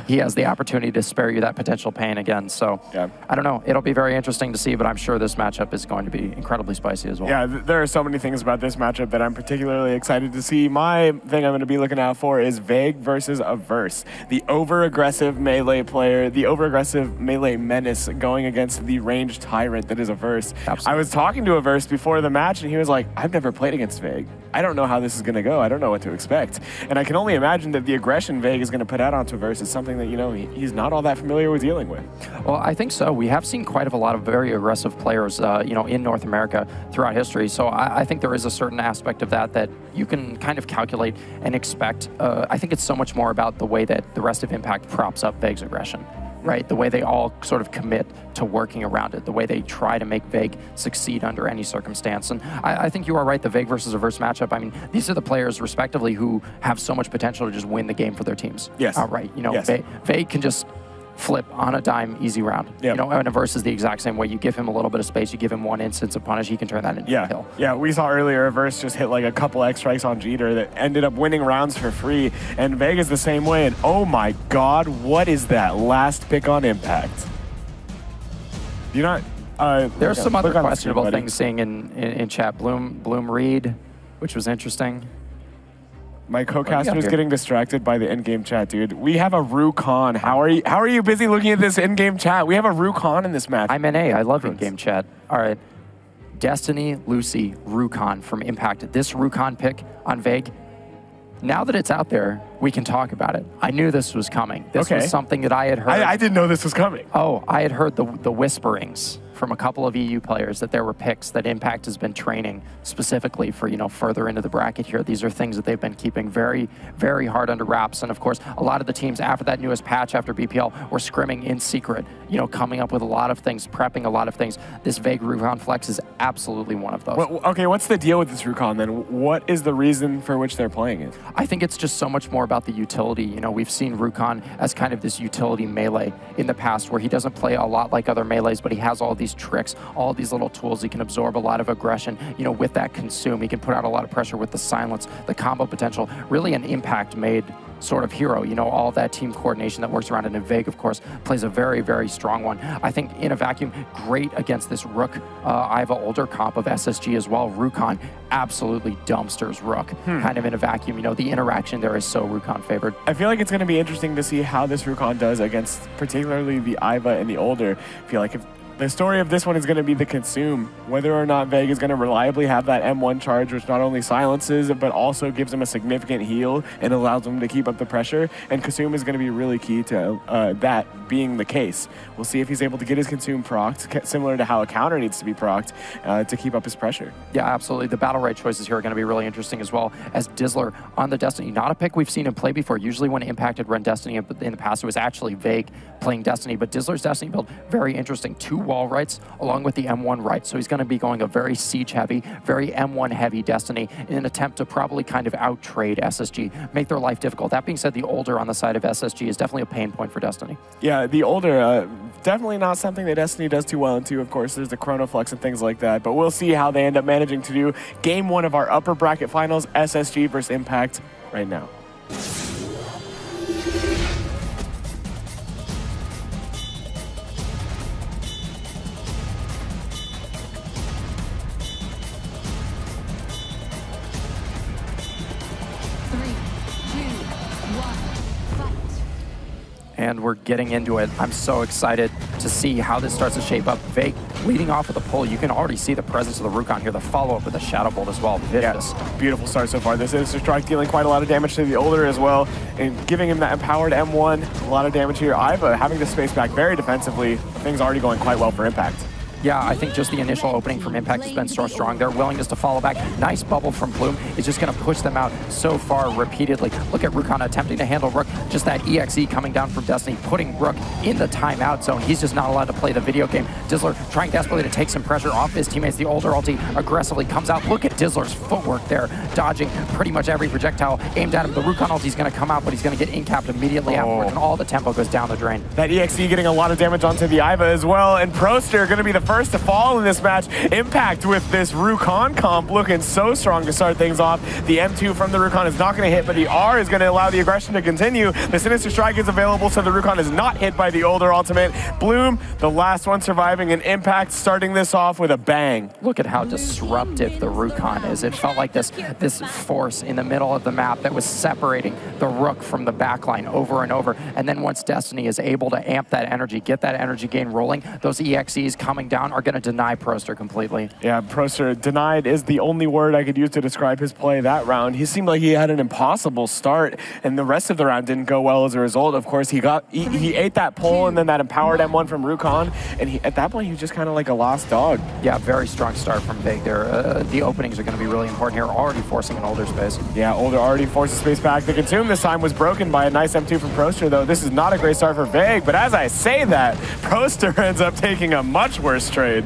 he has the opportunity to spare you that potential pain again. So yeah. I don't know. It'll be very interesting to see, but I'm sure this matchup is going to be incredibly spicy as well. Yeah, there are so many things about this matchup that I'm particularly excited to see. My thing I'm going to be looking out for is Vague versus Averse, the over-aggressive melee player, the over-aggressive melee menace going against the ranged tyrant that is Averse. Absolutely. I was talking to Averse before the match, and he was like, I've never played against Vague. I don't know how this is going to go. I don't know what to expect. And I can only imagine that the aggression Vague is going to put out onto Averse is something that, you know, he's not all that familiar with dealing with. Well, I think so. We have seen quite a lot of very aggressive players, you know, in North America throughout history. So I think there is a certain aspect of that you can kind of calculate and expect. I think it's so much more about the way that the rest of Impact props up Vague's aggression. Right, the way they all sort of commit to working around it, the way they try to make Vague succeed under any circumstance. And I think you are right, the Vague versus Averse matchup, I mean, these are the players, respectively, who have so much potential to just win the game for their teams. Yes. Outright. You know, yes. Vague can just flip on a dime, easy round. Yep. You know, and Averse is the exact same way. You give him a little bit of space, you give him one instance of punish, he can turn that into a kill. Yeah, we saw earlier Averse just hit like a couple X strikes on Jeter that ended up winning rounds for free, and Vega's the same way, and oh my god, what is that last pick on Impact? You're not... There's some other questionable things seeing in chat. Bloom Reed, which was interesting. My co-caster is getting distracted by the in-game chat, dude. We have a Rukon. How are you busy looking at this in-game chat? We have a Rukon in this match. I'm NA. I love in-game chat. All right. Destiny, Lucy, Rukon from Impact. This Rukon pick on Vague, now that it's out there, we can talk about it. I knew this was coming. This was something that I had heard. I didn't know this was coming. Oh, I had heard the whisperings from a couple of EU players that there were picks that Impact has been training specifically for, you know, further into the bracket here. These are things that they've been keeping very, very hard under wraps. And of course, a lot of the teams after that newest patch, after BPL, were scrimming in secret, you know, coming up with a lot of things, prepping a lot of things. This Vague Rukon flex is absolutely one of those. Well, okay, what's the deal with this Rukon then? What is the reason for which they're playing it? I think it's just so much more about the utility. You know, we've seen Rukon as kind of this utility melee in the past where he doesn't play a lot like other melees, but he has all these tricks, all these little tools. He can absorb a lot of aggression, you know, with that consume. He can put out a lot of pressure with the silence, the combo potential. Really an Impact-made sort of hero, you know, all that team coordination that works around it. And Vague, of course, plays a very, very strong one. I think in a vacuum, great against this Rook Iva older comp of SSG as well. Rukon absolutely dumpsters Rook, kind of in a vacuum. You know, the interaction there is so Rukon favored. I feel like it's going to be interesting to see how this Rukon does against particularly the Iva and the older. I feel like if the story of this one is going to be the consume, whether or not Vague is going to reliably have that M1 charge, which not only silences, but also gives him a significant heal and allows him to keep up the pressure. And consume is going to be really key to that being the case. We'll see if he's able to get his consume procced, similar to how a counter needs to be procced to keep up his pressure. Yeah, absolutely. The Battlerite choices here are going to be really interesting as well as Dizzler on the Destiny. Not a pick we've seen him play before. Usually when Impact had run Destiny in the past, it was actually Vague playing Destiny, but Dizzler's Destiny build, very interesting. 2 wall rights along with the M1 right. So he's going to be going a very siege heavy, very M1 heavy Destiny in an attempt to probably kind of out-trade SSG, make their life difficult. That being said, the older on the side of SSG is definitely a pain point for Destiny. Yeah, the older, definitely not something that Destiny does too well into. Of course, there's the Chronoflex and things like that, but we'll see how they end up managing to do game 1 of our upper bracket finals, SSG versus Impact, right now. And we're getting into it. I'm so excited to see how this starts to shape up. Vague leading off with a pull. You can already see the presence of the Rukon here. The follow-up with the Shadow Bolt as well. Vicious. Yeah, beautiful start so far. This is Strike dealing quite a lot of damage to the older as well, and giving him that empowered M1. A lot of damage here. Iva having to space back very defensively. Things already going quite well for Impact. Yeah, I think just the initial opening from Impact has been so strong. Their willingness to follow back, nice bubble from Bloom, is just going to push them out so far repeatedly. Look at Rukon attempting to handle Rook. Just that EXE coming down from Destiny, putting Rook in the timeout zone. He's just not allowed to play the video game. Dizzler trying desperately to take some pressure off his teammates. The older ulti aggressively comes out. Look at Dizzler's footwork there, dodging pretty much every projectile aimed at him. The Rukon ulti is going to come out, but he's going to get in-capped immediately afterwards, and all the tempo goes down the drain. That EXE getting a lot of damage onto the Iva as well, and Proster going to be the first first to fall in this match. Impact with this Rukon comp looking so strong to start things off. The M2 from the Rukon is not going to hit, but the R is going to allow the aggression to continue. The Sinister Strike is available, so the Rukon is not hit by the older ultimate. Bloom, the last one surviving, and Impact starting this off with a bang. Look at how disruptive the Rukon is. It felt like this force in the middle of the map that was separating the Rook from the backline over and over. And then once Destiny is able to amp that energy, get that energy gain rolling, those EXEs coming down are going to deny Proster completely. Yeah, Proster denied is the only word I could use to describe his play that round. He seemed like he had an impossible start, and the rest of the round didn't go well as a result. Of course, he ate that pull and then that empowered M1 from Rukon, and at that point, he was just kind of like a lost dog. Yeah, very strong start from Vig there. The openings are going to be really important here, already forcing an older space. Yeah, older already forces space back. The consume this time was broken by a nice M2 from Proster, though. This is not a great start for Vig, but as I say that, Proster ends up taking a much worse trade.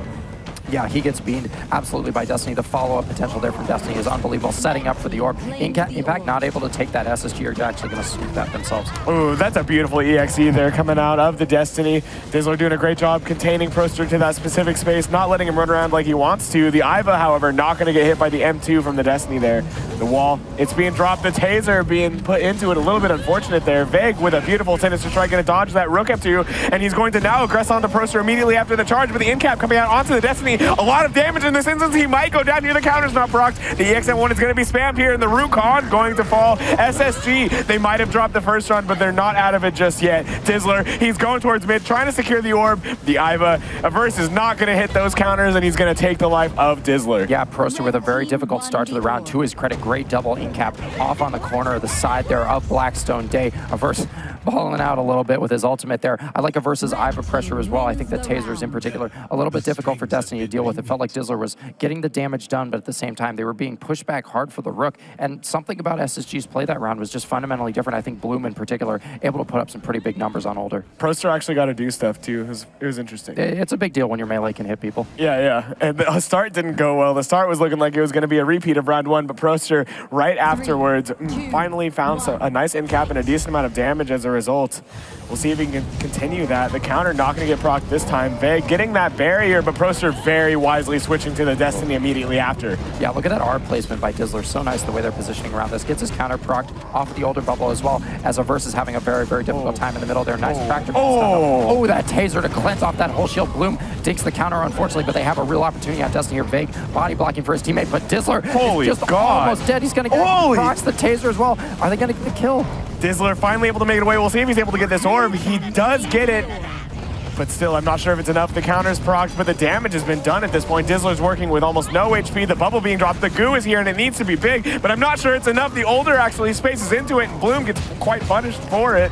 Yeah, he gets beamed absolutely by Destiny. The follow-up potential there from Destiny is unbelievable. Setting up for the orb. Impact not able to take that SSG, or actually going to sweep that themselves. Ooh, that's a beautiful EXE there coming out of the Destiny. Dizzler doing a great job containing Proster to that specific space, not letting him run around like he wants to. The Iva, however, not going to get hit by the M2 from the Destiny there. The wall, it's being dropped. The Taser being put into it. A little bit unfortunate there. Vig with a beautiful Sinister Strike, going to dodge that Rook M2, and he's going to now aggress onto Proster immediately after the charge, but the in-cap coming out onto the Destiny. A lot of damage in this instance. He might go down here. The counter's not procced. The EXM1 is going to be spammed here, and the Rukon going to fall. SSG, they might have dropped the first run, but they're not out of it just yet. Dizzler, he's going towards mid, trying to secure the orb. The Iva, Averse is not going to hit those counters, and he's going to take the life of Dizzler. Yeah, Proster with a very difficult start to the round. To his credit, great double in-cap off on the corner of the side there of Blackstone Day. Averse balling out a little bit with his ultimate there. I like Averse's Iva pressure as well. I think the Tasers in particular, a little bit difficult for Destiny to deal with. It felt like Dizzler was getting the damage done, but at the same time, they were being pushed back hard for the Rook. And something about SSG's play that round was just fundamentally different. I think Bloom in particular, able to put up some pretty big numbers on older. Proster actually got to do stuff too. It was interesting. It's a big deal when your melee can hit people. Yeah. And the start didn't go well. The start was looking like it was going to be a repeat of round one, but Proster right afterwards finally found a nice in cap and a decent amount of damage as a result. We'll see if he can continue that. The counter not going to get procced this time. Vig getting that barrier, but Proster very wisely switching to the Destiny immediately after. Yeah, look at that R placement by Dizzler. So nice the way they're positioning around this. Gets his counter procced off of the older bubble as well, as Averse is having a very, very difficult time in the middle there. Nice tractor. Oh, that Taser to cleanse off that whole shield. Bloom takes the counter, unfortunately, but they have a real opportunity at Destiny here. Vig body blocking for his teammate, but Dizzler is just almost dead. He's going to get procs the Taser as well. Are they going to get the kill? Dizzler finally able to make it away. We'll see if he's able to get this orb. He does get it, but still, I'm not sure if it's enough. The counter's procced, but the damage has been done at this point. Dizzler's working with almost no HP. The bubble being dropped. The goo is here, and it needs to be big, but I'm not sure it's enough. The older actually spaces into it, and Bloom gets quite punished for it.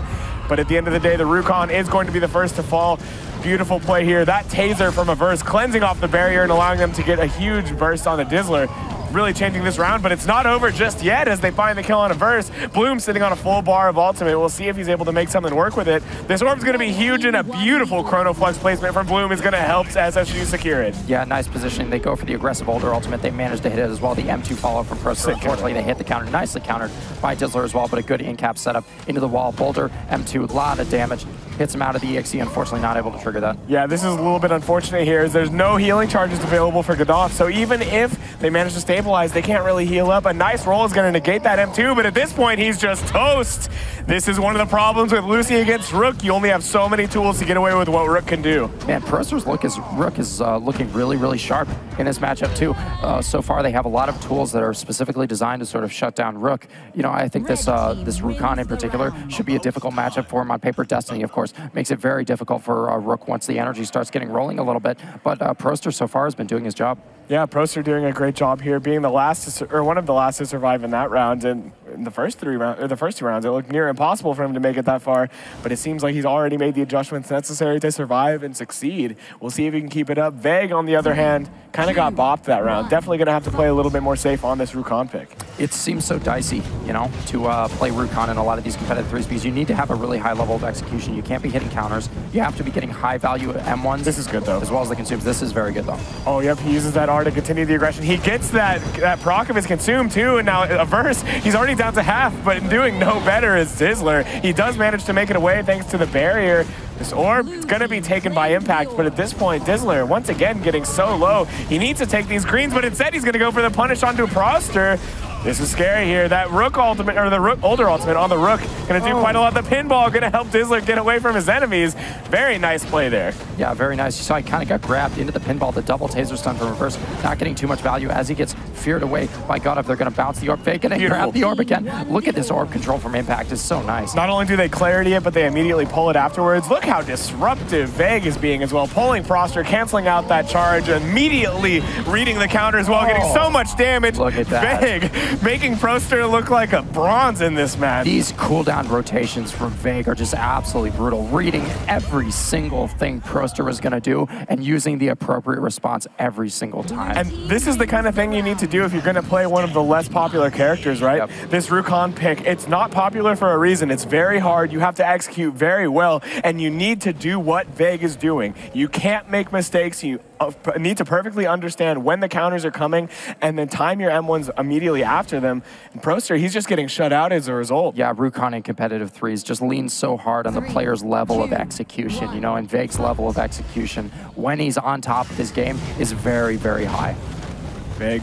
But at the end of the day, the Rukon is going to be the first to fall. Beautiful play here. That Taser from Averse cleansing off the barrier and allowing them to get a huge burst on the Dizzler. Really changing this round, but it's not over just yet as they find the kill on Averse. Bloom sitting on a full bar of ultimate. We'll see if he's able to make something work with it. This orb's going to be huge, and a beautiful Chronoflux placement from Bloom is going to help SSG secure it. Yeah, nice positioning. They go for the aggressive older ultimate. They managed to hit it as well. The M2 follow from Proster. Unfortunately, they hit the counter. Nicely countered by Dizzler as well, but a good in-cap setup into the wall. Boulder, M2, a lot of damage. Hits him out of the EXE, unfortunately not able to trigger that. Yeah, this is a little bit unfortunate here, as there's no healing charges available for Godolph, so even if they manage to stabilize, they can't really heal up. A nice roll is going to negate that M2, but at this point, he's just toast. This is one of the problems with Lucy against Rook. You only have so many tools to get away with what Rook can do. Man, Proster's Rook is looking really, really sharp in this matchup too. So far, they have a lot of tools that are specifically designed to sort of shut down Rook. You know, I think this Rukon in particular should be a difficult matchup for him on paper. Destiny, of course, makes it very difficult for Rook once the energy starts getting rolling a little bit. But Proster so far has been doing his job. Yeah, Proster doing a great job here, being the last or one of the last to survive in that round. And in the first two rounds, it looked near impossible for him to make it that far. But it seems like he's already made the adjustments necessary to survive and succeed. We'll see if he can keep it up. Veg, on the other hand, kind of got bopped that round. Definitely going to have to play a little bit more safe on this Rukon pick. It seems so dicey, you know, to play Rukon in a lot of these competitive 3Bs. You need to have a really high level of execution. You can't be hitting counters. You have to be getting high value M1s. This is good, though. As well as the consumes. This is very good, though. Oh, yep. He uses that R to continue the aggression. He gets that proc of his consume, too, and now Averse, he's already down to half, but doing no better is Dizzler. He does manage to make it away thanks to the barrier. This orb is going to be taken by impact, but at this point, Dizzler, once again, getting so low. He needs to take these greens, but instead he's going to go for the punish onto Proster. This is scary here. That Rook ultimate, or the Rook, older ultimate on the Rook, going to do quite a lot. The pinball going to help Dizzler get away from his enemies. Very nice play there. Yeah, very nice. You saw he kind of got grabbed into the pinball. The double taser stun from reverse, not getting too much value as he gets feared away by God. If they're going to bounce the orb, fake it and grab the orb again. Look at this orb control from Impact. It's so nice. Not only do they clarity it, but they immediately pull it afterwards. Look how disruptive Veg is being as well. Pulling Proster, canceling out that charge, immediately reading the counter as well, getting so much damage. Look at that. Veg making Proster look like a bronze in this match. These cooldown rotations from Veg are just absolutely brutal. Reading every single thing Proster was going to do and using the appropriate response every single time. And this is the kind of thing you need to do if you're going to play one of the less popular characters, right? Yep. This Rukon pick, it's not popular for a reason. It's very hard. You have to execute very well, and you need to do what Veg is doing. You can't make mistakes. You need to perfectly understand when the counters are coming and then time your M1s immediately after them. And Proster, he's just getting shut out as a result. Yeah, Rukon in competitive threes just leans so hard on the player's level of execution, you know, and Veg's level of execution when he's on top of his game is very, very high. Veg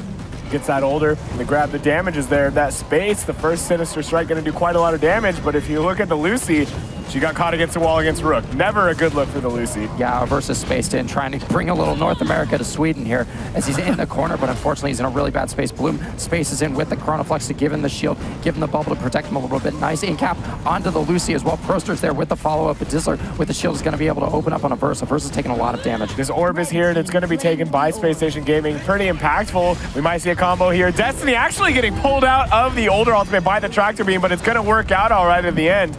gets that older, and they grab the damages there. That space, the first Sinister Strike going to do quite a lot of damage, but if you look at the Lucy, she got caught against the wall against Rook. Never a good look for the Lucy. Yeah, versus Spacestation, trying to bring a little North America to Sweden here as he's in the corner, but unfortunately he's in a really bad space. Bloom spaces in with the Chronoflex to give him the shield, give him the bubble to protect him a little bit. Nice in-cap onto the Lucy as well. Proster's there with the follow-up, but Dizzler with the shield is going to be able to open up on a Verse. A Verse is taking a lot of damage. This orb is here, and it's going to be taken by Spacestation Gaming. Pretty impactful. We might see a combo here. Destiny actually getting pulled out of the older ultimate by the tractor beam, but it's going to work out all right at the end.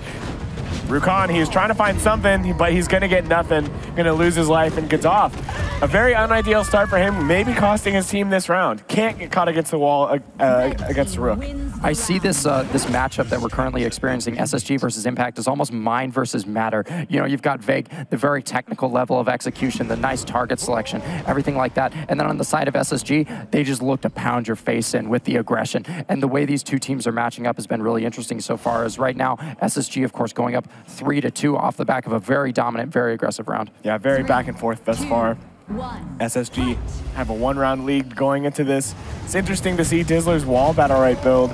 Rukon, he's trying to find something, but he's going to get nothing. Going to lose his life and gets off. A very unideal start for him, maybe costing his team this round. Can't get caught against the wall against Rook. I see this this matchup that we're currently experiencing, SSG versus Impact, is almost mind versus matter. You know, you've got Veg, the very technical level of execution, the nice target selection, everything like that. And then on the side of SSG, they just look to pound your face in with the aggression. And the way these two teams are matching up has been really interesting so far, as right now, SSG, of course, going up 3-2 off the back of a very dominant, very aggressive round. Yeah, very back and forth thus far. SSG have a one-round lead going into this. It's interesting to see Dizzler's wall Battlerite build.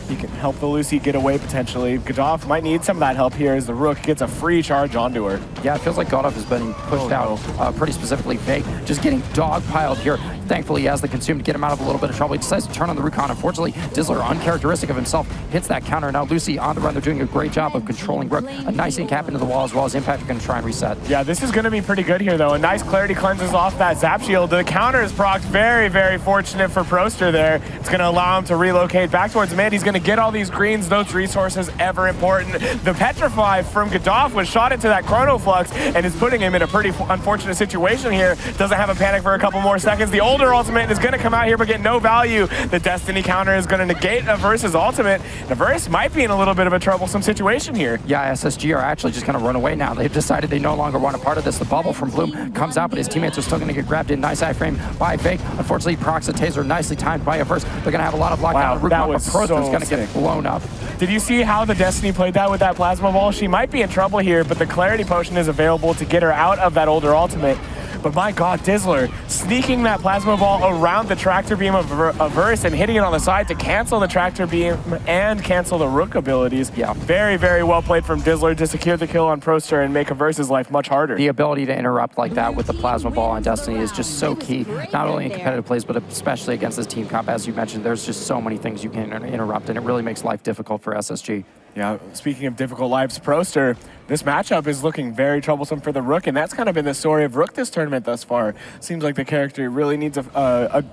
He can help the Lucy get away potentially. Godolph might need some of that help here as the Rook gets a free charge onto her. Yeah, it feels like Godolph has been pushed out pretty specifically. Veg just getting dogpiled here. Thankfully, he has the consume to get him out of a little bit of trouble. He decides to turn on the Rukon. Unfortunately, Dizzler, uncharacteristic of himself, hits that counter. Now Lucy on the run. They're doing a great job of controlling Rook. A nice in-cap into the wall as well as Impact are going to try and reset. Yeah, this is going to be pretty good here, though. A nice clarity cleanses off that Zap Shield. The counter is procced. Very, very fortunate for Proster there. It's going to allow him to relocate back towards mid. He's going to get all these greens. Those resources ever important. The Petrify from Godolph was shot into that Chrono Flux and is putting him in a pretty unfortunate situation here. Doesn't have a panic for a couple more seconds. The older ultimate is going to come out here but get no value. The Destiny counter is going to negate a Verse's ultimate. The Verse might be in a little bit of a troublesome situation here. Yeah, SSG are actually just going to run away now. They've decided they no longer want a part of this. The bubble from Bloom comes out, but his teammates are still going to get grabbed in. Nice iframe by Veg. Unfortunately, procs a taser nicely timed by a Verse. They're going to have a lot of lockdown. Wow, that was Proster's so going to get blown up. Did you see how the Destiny played that with that plasma ball? She might be in trouble here, but the Clarity Potion is available to get her out of that older ultimate. But my God, Dizzler sneaking that plasma ball around the tractor beam of Verse and hitting it on the side to cancel the tractor beam and cancel the Rook abilities. Yeah. Very, very well played from Dizzler to secure the kill on Proster and make a Verse's life much harder. The ability to interrupt like that with the plasma ball on Destiny is just so key, not only in competitive plays, but especially against this team comp. As you mentioned, there's just so many things you can interrupt, and it really makes life difficult for SSG. Yeah, speaking of difficult lives, Proster, this matchup is looking very troublesome for the Rook, and that's kind of been the story of Rook this tournament thus far. Seems like the character really needs a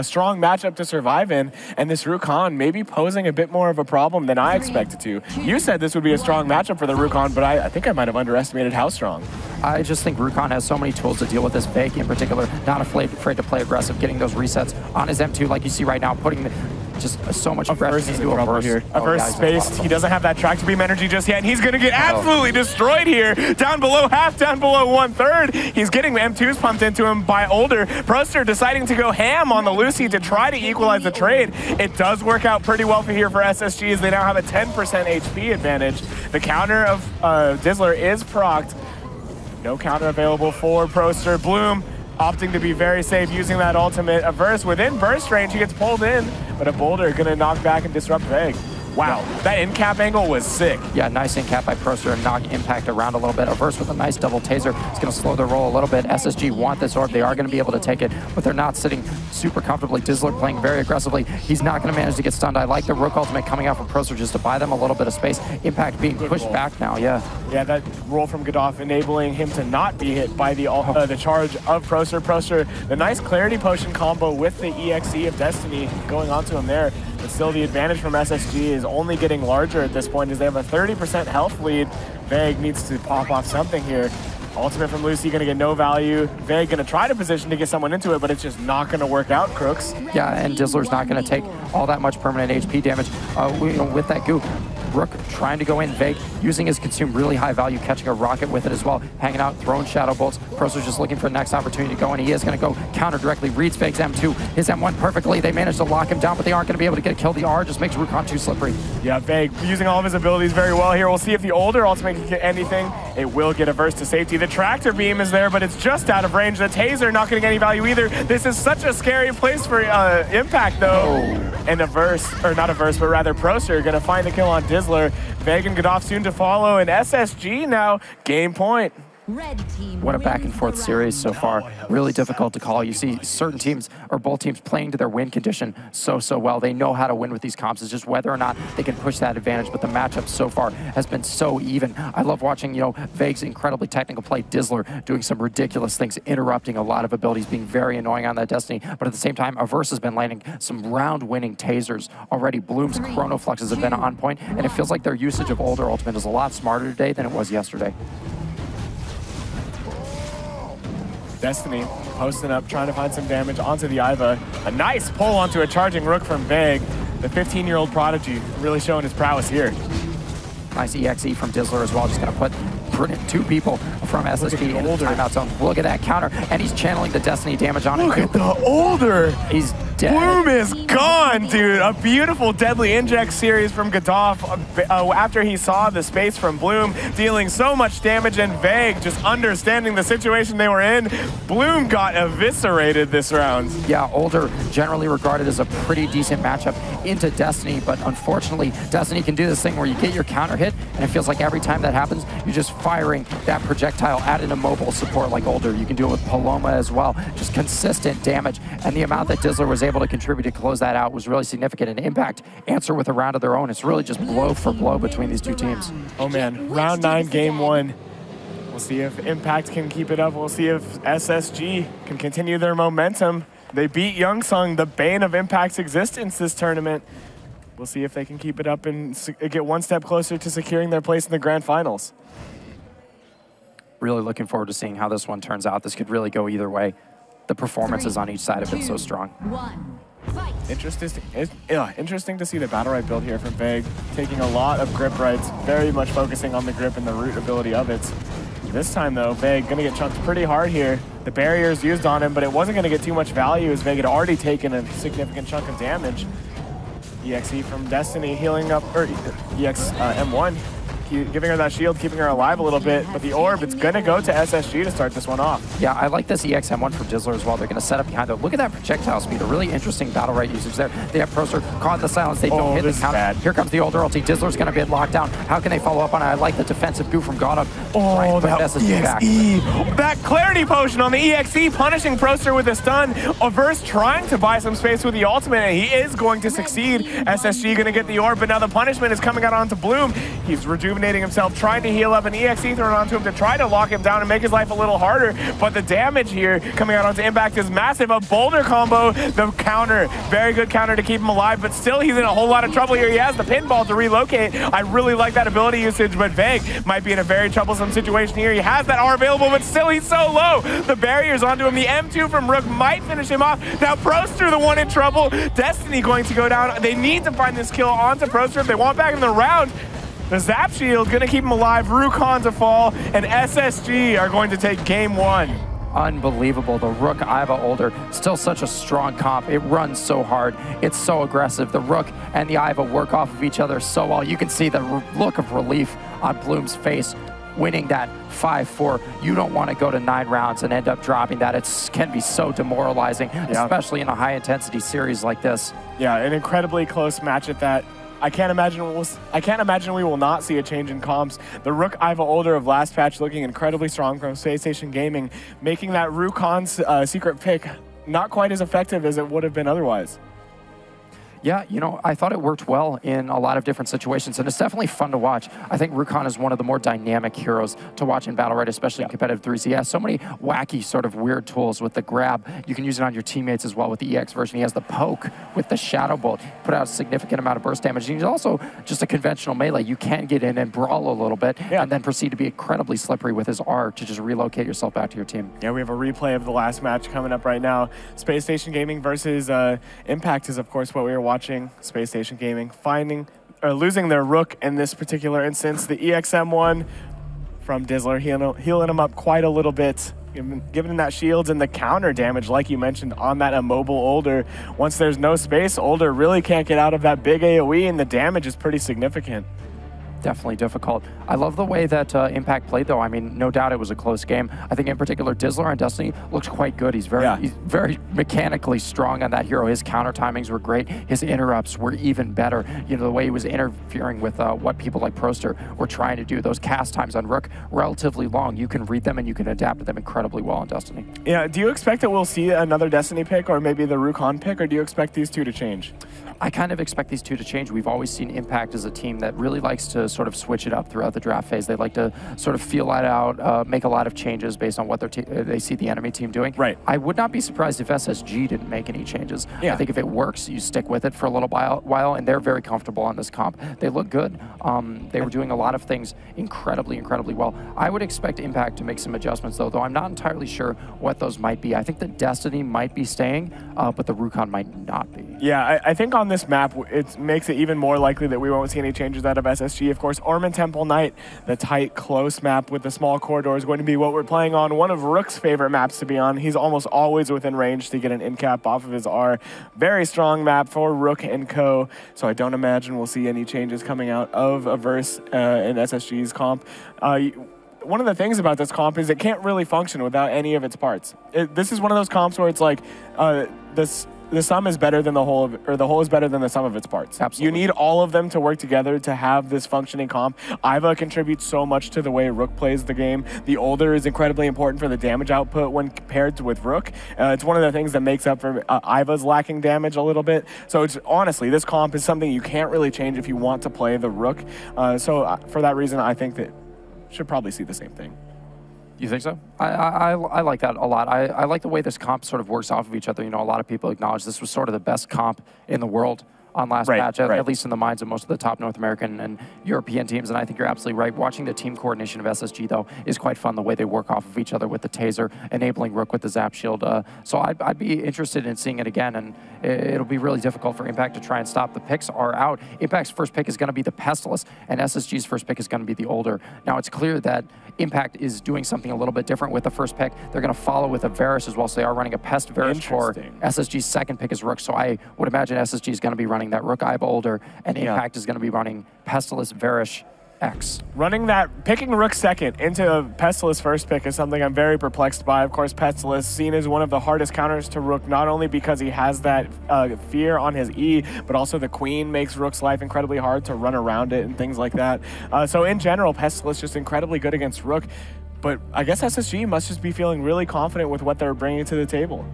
strong matchup to survive in, and this Rukon may be posing a bit more of a problem than I expected to. You said this would be a strong matchup for the Rukon, but I think I might have underestimated how strong. I just think Rukon has so many tools to deal with this. Veg in particular, not afraid to play aggressive, getting those resets on his M2 like you see right now, putting just so much aggression into a Verse. Here. A Verse spaced. He doesn't have that tractor beam energy just yet, and he's going to get absolutely destroyed here. Down below half, down below 1/3. He's getting the M2s pumped into him by older. Proster deciding to go ham on the Lucy to try to equalize the trade. It does work out pretty well for SSG as they now have a 10% HP advantage. The counter of Dizzler is procced. No counter available for Proster. Bloom opting to be very safe, using that ultimate. Averse within burst range, he gets pulled in, but a boulder gonna knock back and disrupt Veg. Wow, that in-cap angle was sick. Yeah, nice in-cap by Proster and knock Impact around a little bit. Averse with a nice double taser. It's going to slow their roll a little bit. SSG want this orb. They are going to be able to take it, but they're not sitting super comfortably. Dizzler playing very aggressively. He's not going to manage to get stunned. I like the Rook ultimate coming out from Proster just to buy them a little bit of space. Impact being pushed back now, yeah. Yeah, that roll from Godolph enabling him to not be hit by the charge of Proster. Proster, the nice Clarity Potion combo with the EXE of Destiny going onto him there. But still, the advantage from SSG is only getting larger at this point as they have a 30% health lead. Veg needs to pop off something here. Ultimate from Lucy going to get no value. Veg going to try to position to get someone into it, but it's just not going to work out, Crooks. Yeah, and Dizzler's not going to take all that much permanent HP damage with that goo. Rook trying to go in, Veg using his consume, really high value, catching a rocket with it as well, hanging out, throwing shadow bolts. Proster's just looking for the next opportunity to go, and he is going to go counter directly, reads Veg's M2, his M1 perfectly. They managed to lock him down, but they aren't going to be able to get a kill. The R just makes Rukon too slippery. Yeah, Veg using all of his abilities very well here. We'll see if the older ultimate can get anything. It will get Averse to safety. The tractor beam is there, but it's just out of range. The taser not getting any value either. This is such a scary place for Impact, though. Oh. And Averse, or not Averse, but rather Proster, going to find the kill on Dizzler. Veg and Godolph soon to follow, and SSG now game point. What a back and forth series so far. Really difficult to call. You see certain teams, or both teams, playing to their win condition so well. They know how to win with these comps. It's just whether or not they can push that advantage, but the matchup so far has been so even. I love watching, Veg's incredibly technical play, Dizzler doing some ridiculous things, interrupting a lot of abilities, being very annoying on that Destiny, but at the same time, Averse has been landing some round-winning tasers already. Bloom's chrono fluxes have been on point, and it feels like their usage of older ultimate is a lot smarter today than it was yesterday. Destiny posting up, trying to find some damage onto the Iva. A nice pull onto a charging Rook from Veg. The 15-year-old prodigy really showing his prowess here. Nice EXE from Dizzler as well. Just going to put two people from SSG in the timeout zone. Look at that counter, and he's channeling the Destiny damage on it. Look at the older. He's dead. Bloom is gone, dude. A beautiful deadly inject series from Godolph after he saw the space from Bloom, dealing so much damage, and Veg just understanding the situation they were in. Bloom got eviscerated this round. Yeah, older generally regarded as a pretty decent matchup into Destiny, but unfortunately, Destiny can do this thing where you get your counter hit, and it feels like every time that happens, you're just firing that projectile at an immobile support like older. You can do it with Paloma as well. Just consistent damage, and the amount that Dizzler was able to contribute to close that out was really significant. And Impact answer with a round of their own. It's really just blow for blow between these two teams. Oh man, round 9, game 1. We'll see if Impact can keep it up. We'll see if SSG can continue their momentum. They beat Youngsung, the bane of Impact's existence this tournament. We'll see if they can keep it up and get one step closer to securing their place in the grand finals. Really looking forward to seeing how this one turns out. This could really go either way. The performances on each side have been so strong. Interesting to see the Battlerite build here from Veg, taking a lot of grip rights, very much focusing on the grip and the root ability of it. This time though, Veg gonna get chunked pretty hard here. The barrier's used on him, but it wasn't gonna get too much value as Veg had already taken a significant chunk of damage. EXE from Destiny healing up, or EX M1, giving her that shield, keeping her alive a little bit, but the orb, it's gonna go to SSG to start this one off. Yeah, I like this EX-M1 from Dizzler as well. They're gonna set up behind it. Look at that projectile speed, a really interesting Battlerite usage there. They have Proster caught in the silence, they don't hit the counter. Bad. Here comes the older ulti. Dizzler's gonna be locked down. How can they follow up on it? I like the defensive goo from Godolph. Oh, that SSG back. That clarity potion on the EXE, punishing Proster with a stun. Averse trying to buy some space with the ultimate, and he is going to succeed. SSG gonna get the orb, but now the punishment is coming out onto Bloom. He's rejuvenating himself, trying to heal up, an EXE thrown onto him to try to lock him down and make his life a little harder, but the damage here coming out onto Impact is massive. A boulder combo, the counter, very good counter to keep him alive, but still he's in a whole lot of trouble here. He has the pinball to relocate. I really like that ability usage, but Veg might be in a very troublesome situation here. He has that R available, but still he's so low. The barrier's onto him. The M2 from Rook might finish him off. Now Proster, the one in trouble. Destiny going to go down. They need to find this kill onto Proster if they want back in the round. The Zap Shield gonna keep him alive, Rukon to fall, and SSG are going to take game 1. Unbelievable. The Rook Iva older, still such a strong comp. It runs so hard. It's so aggressive. The Rook and the Iva work off of each other so well. You can see the look of relief on Bloom's face. winning that 5-4. You don't want to go to 9 rounds and end up dropping that. It can be so demoralizing, especially in a high-intensity series like this. Yeah, an incredibly close match at that. I can't imagine we will not see a change in comps. The Rook Iva Older of last patch looking incredibly strong from Spacestation Gaming, making that Rukon's secret pick not quite as effective as it would have been otherwise. Yeah, you know, I thought it worked well in a lot of different situations, and it's definitely fun to watch. I think Rukon is one of the more dynamic heroes to watch in Battlerite, especially in competitive threes. He has so many wacky, sort of weird tools with the grab. You can use it on your teammates as well with the EX version. He has the poke with the Shadow Bolt, put out a significant amount of burst damage. And he's also just a conventional melee. You can get in and brawl a little bit, and then proceed to be incredibly slippery with his R to just relocate yourself back to your team. Yeah, we have a replay of the last match coming up right now. Spacestation Gaming versus Impact is, of course, what we were watching. Spacestation Gaming losing their Rook in this particular instance. The EXM1 from Dizzler healing him up quite a little bit, giving him that shields and the counter damage, like you mentioned, on that immobile Older. Once there's no space, Older really can't get out of that big AoE, and the damage is pretty significant. Definitely difficult. I love the way that Impact played, though. I mean, no doubt it was a close game. I think in particular, Dizzler on Destiny looks quite good. He's very mechanically strong on that hero. His counter timings were great. His interrupts were even better. You know, the way he was interfering with what people like Proster were trying to do. Those cast times on Rook, relatively long. You can read them and you can adapt to them incredibly well on Destiny. Yeah, do you expect that we'll see another Destiny pick or maybe the Rukon pick, or do you expect these two to change? I kind of expect these two to change. We've always seen Impact as a team that really likes to sort of switch it up throughout the draft phase. They like to sort of feel that out, make a lot of changes based on what they see the enemy team doing. Right. I would not be surprised if SSG didn't make any changes. I think if it works, you stick with it for a little while, and they're very comfortable on this comp. They look good. They were doing a lot of things incredibly well. I would expect Impact to make some adjustments, though I'm not entirely sure what those might be. I think the Destiny might be staying, but the Rukon might not be. Yeah, I think on this map, it makes it even more likely that we won't see any changes out of SSG. Of course, Ormond Temple Knight, the tight, close map with the small corridor, is going to be what we're playing on. One of Rook's favorite maps to be on. He's almost always within range to get an in-cap off of his R. Very strong map for Rook and co. So I don't imagine we'll see any changes coming out of Averse in SSG's comp. One of the things about this comp is it can't really function without any of its parts. This is one of those comps where it's like the sum is better than the whole, or the whole is better than the sum of its parts. Absolutely. You need all of them to work together to have this functioning comp. Iva contributes so much to the way Rook plays the game. The Older is incredibly important for the damage output when compared with Rook. It's one of the things that makes up for Iva's lacking damage a little bit. So it's honestly, this comp is something you can't really change if you want to play the Rook. So for that reason, I think that should probably see the same thing. You think so? I like that a lot. I like the way this comp sort of works off of each other. You know, a lot of people acknowledge this was sort of the best comp in the world on last patch, at least in the minds of most of the top North American and European teams, and I think you're absolutely right. Watching the team coordination of SSG, though, is quite fun, the way they work off of each other with the taser, enabling Rook with the Zap Shield. So I'd be interested in seeing it again, and it'll be really difficult for Impact to try and stop. The picks are out. Impact's first pick is going to be the Pestilus, and SSG's first pick is going to be the Older. Now, it's clear that Impact is doing something a little bit different with the first pick. They're going to follow with a Varus as well, so they are running a Pest Varus for SSG's second pick is Rook, so I would imagine SSG is going to be running that Rook Iva Older, and Impact is going to be running Pestilus Varus X. Picking Rook second into Pestilus first pick is something I'm very perplexed by. Of course, Pestilus seen as one of the hardest counters to Rook, not only because he has that fear on his E, but also the Queen makes Rook's life incredibly hard to run around it and things like that. So in general, Pestilus just incredibly good against Rook, but I guess SSG must just be feeling really confident with what they're bringing to the table.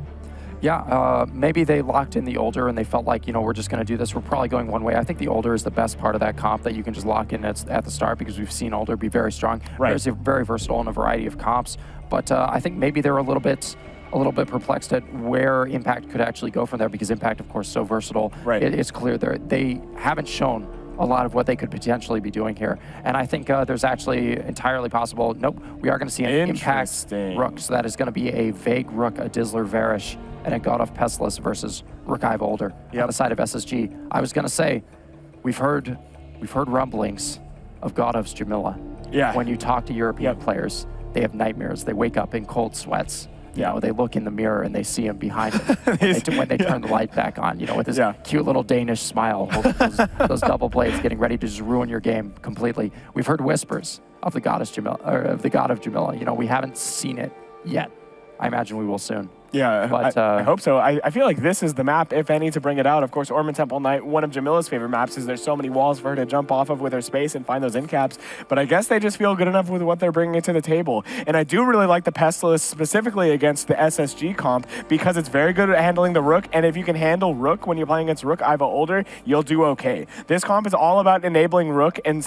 Yeah, maybe they locked in the Older and they felt like, you know, we're just going to do this. We're probably going one way. I think the Older is the best part of that comp that you can just lock in at the start, because we've seen Older be very strong. Very versatile in a variety of comps. But I think maybe they're a little bit perplexed at where Impact could actually go from there, because Impact, of course, is so versatile. It's clear they haven't shown a lot of what they could potentially be doing here. And I think there's actually entirely possible, we are going to see an Impact Rook. So that is going to be a Vague Rook, a Dizzler Varish, and a God of Pestilus versus Rook Iva Older on the side of SSG. I was going to say, we've heard rumblings of God of's Jamila. When you talk to European players, they have nightmares. They wake up in cold sweats. You know, they look in the mirror and they see him behind them when they turn the light back on, you know, with his cute little Danish smile, holding those double blades, getting ready to just ruin your game completely. We've heard whispers of the goddess Jamila, or of the god of Jamila. You know, we haven't seen it yet. I imagine we will soon. Yeah, but, I hope so. I feel like this is the map, if any, to bring it out. Of course, Ormond Temple Knight, one of Jamila's favorite maps, is there's so many walls for her to jump off of with her space and find those end caps. But I guess they just feel good enough with what they're bringing to the table. And I do really like the Pestilence specifically against the SSG comp because it's very good at handling the Rook. And if you can handle Rook when you're playing against Rook Iva Older, you'll do okay. This comp is all about enabling Rook and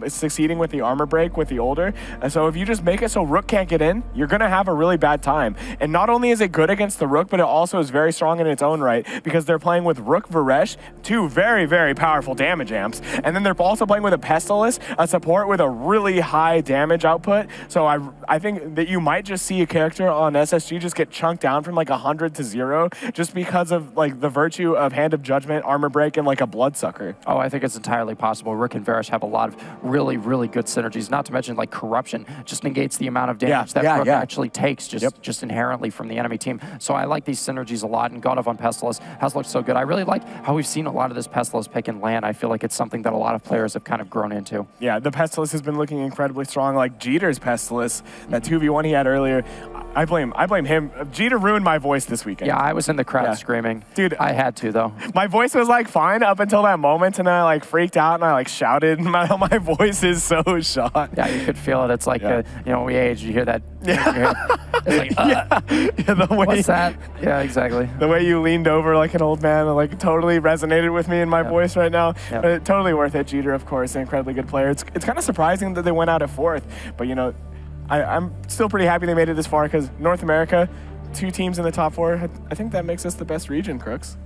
succeeding with the armor break with the Older. So if you just make it so Rook can't get in, you're going to have a really bad time. And not only is it good against the Rook, but it also is very strong in its own right because they're playing with Rook Varesh, two very, very powerful damage amps. And then they're also playing with a Pestilence, a support with a really high damage output. So I think that you might just see a character on SSG just get chunked down from like 100 to 0 just because of like the virtue of Hand of Judgment, Armor Break, and like a Bloodsucker. Oh, I think it's entirely possible. Rook and Varesh have a lot of really, really good synergies, not to mention like Corruption just negates the amount of damage that Rook actually takes just inherently from the enemy team. So I like these synergies a lot, and God of on Pestilence has looked so good. I really like how we've seen a lot of this Pestilence pick and land. I feel like it's something that a lot of players have kind of grown into. Yeah, the Pestilence has been looking incredibly strong. Like Jeter's Pestilence, that 2v1 he had earlier, I blame him. Jeter ruined my voice this weekend. Yeah, I was in the crowd screaming. Dude, I had to though. My voice was like fine up until that moment, and then I like freaked out and I like shouted. My voice is so shot. Yeah, you could feel it. It's like you know, we age. You hear that? It's like, what's that? Yeah, exactly. The way you leaned over like an old man, like totally resonated with me in my voice right now. Totally worth it. Jeter, of course, an incredibly good player. It's kind of surprising that they went out at 4th, but you know, I'm still pretty happy they made it this far because North America, 2 teams in the top 4. I think that makes us the best region, Crooks.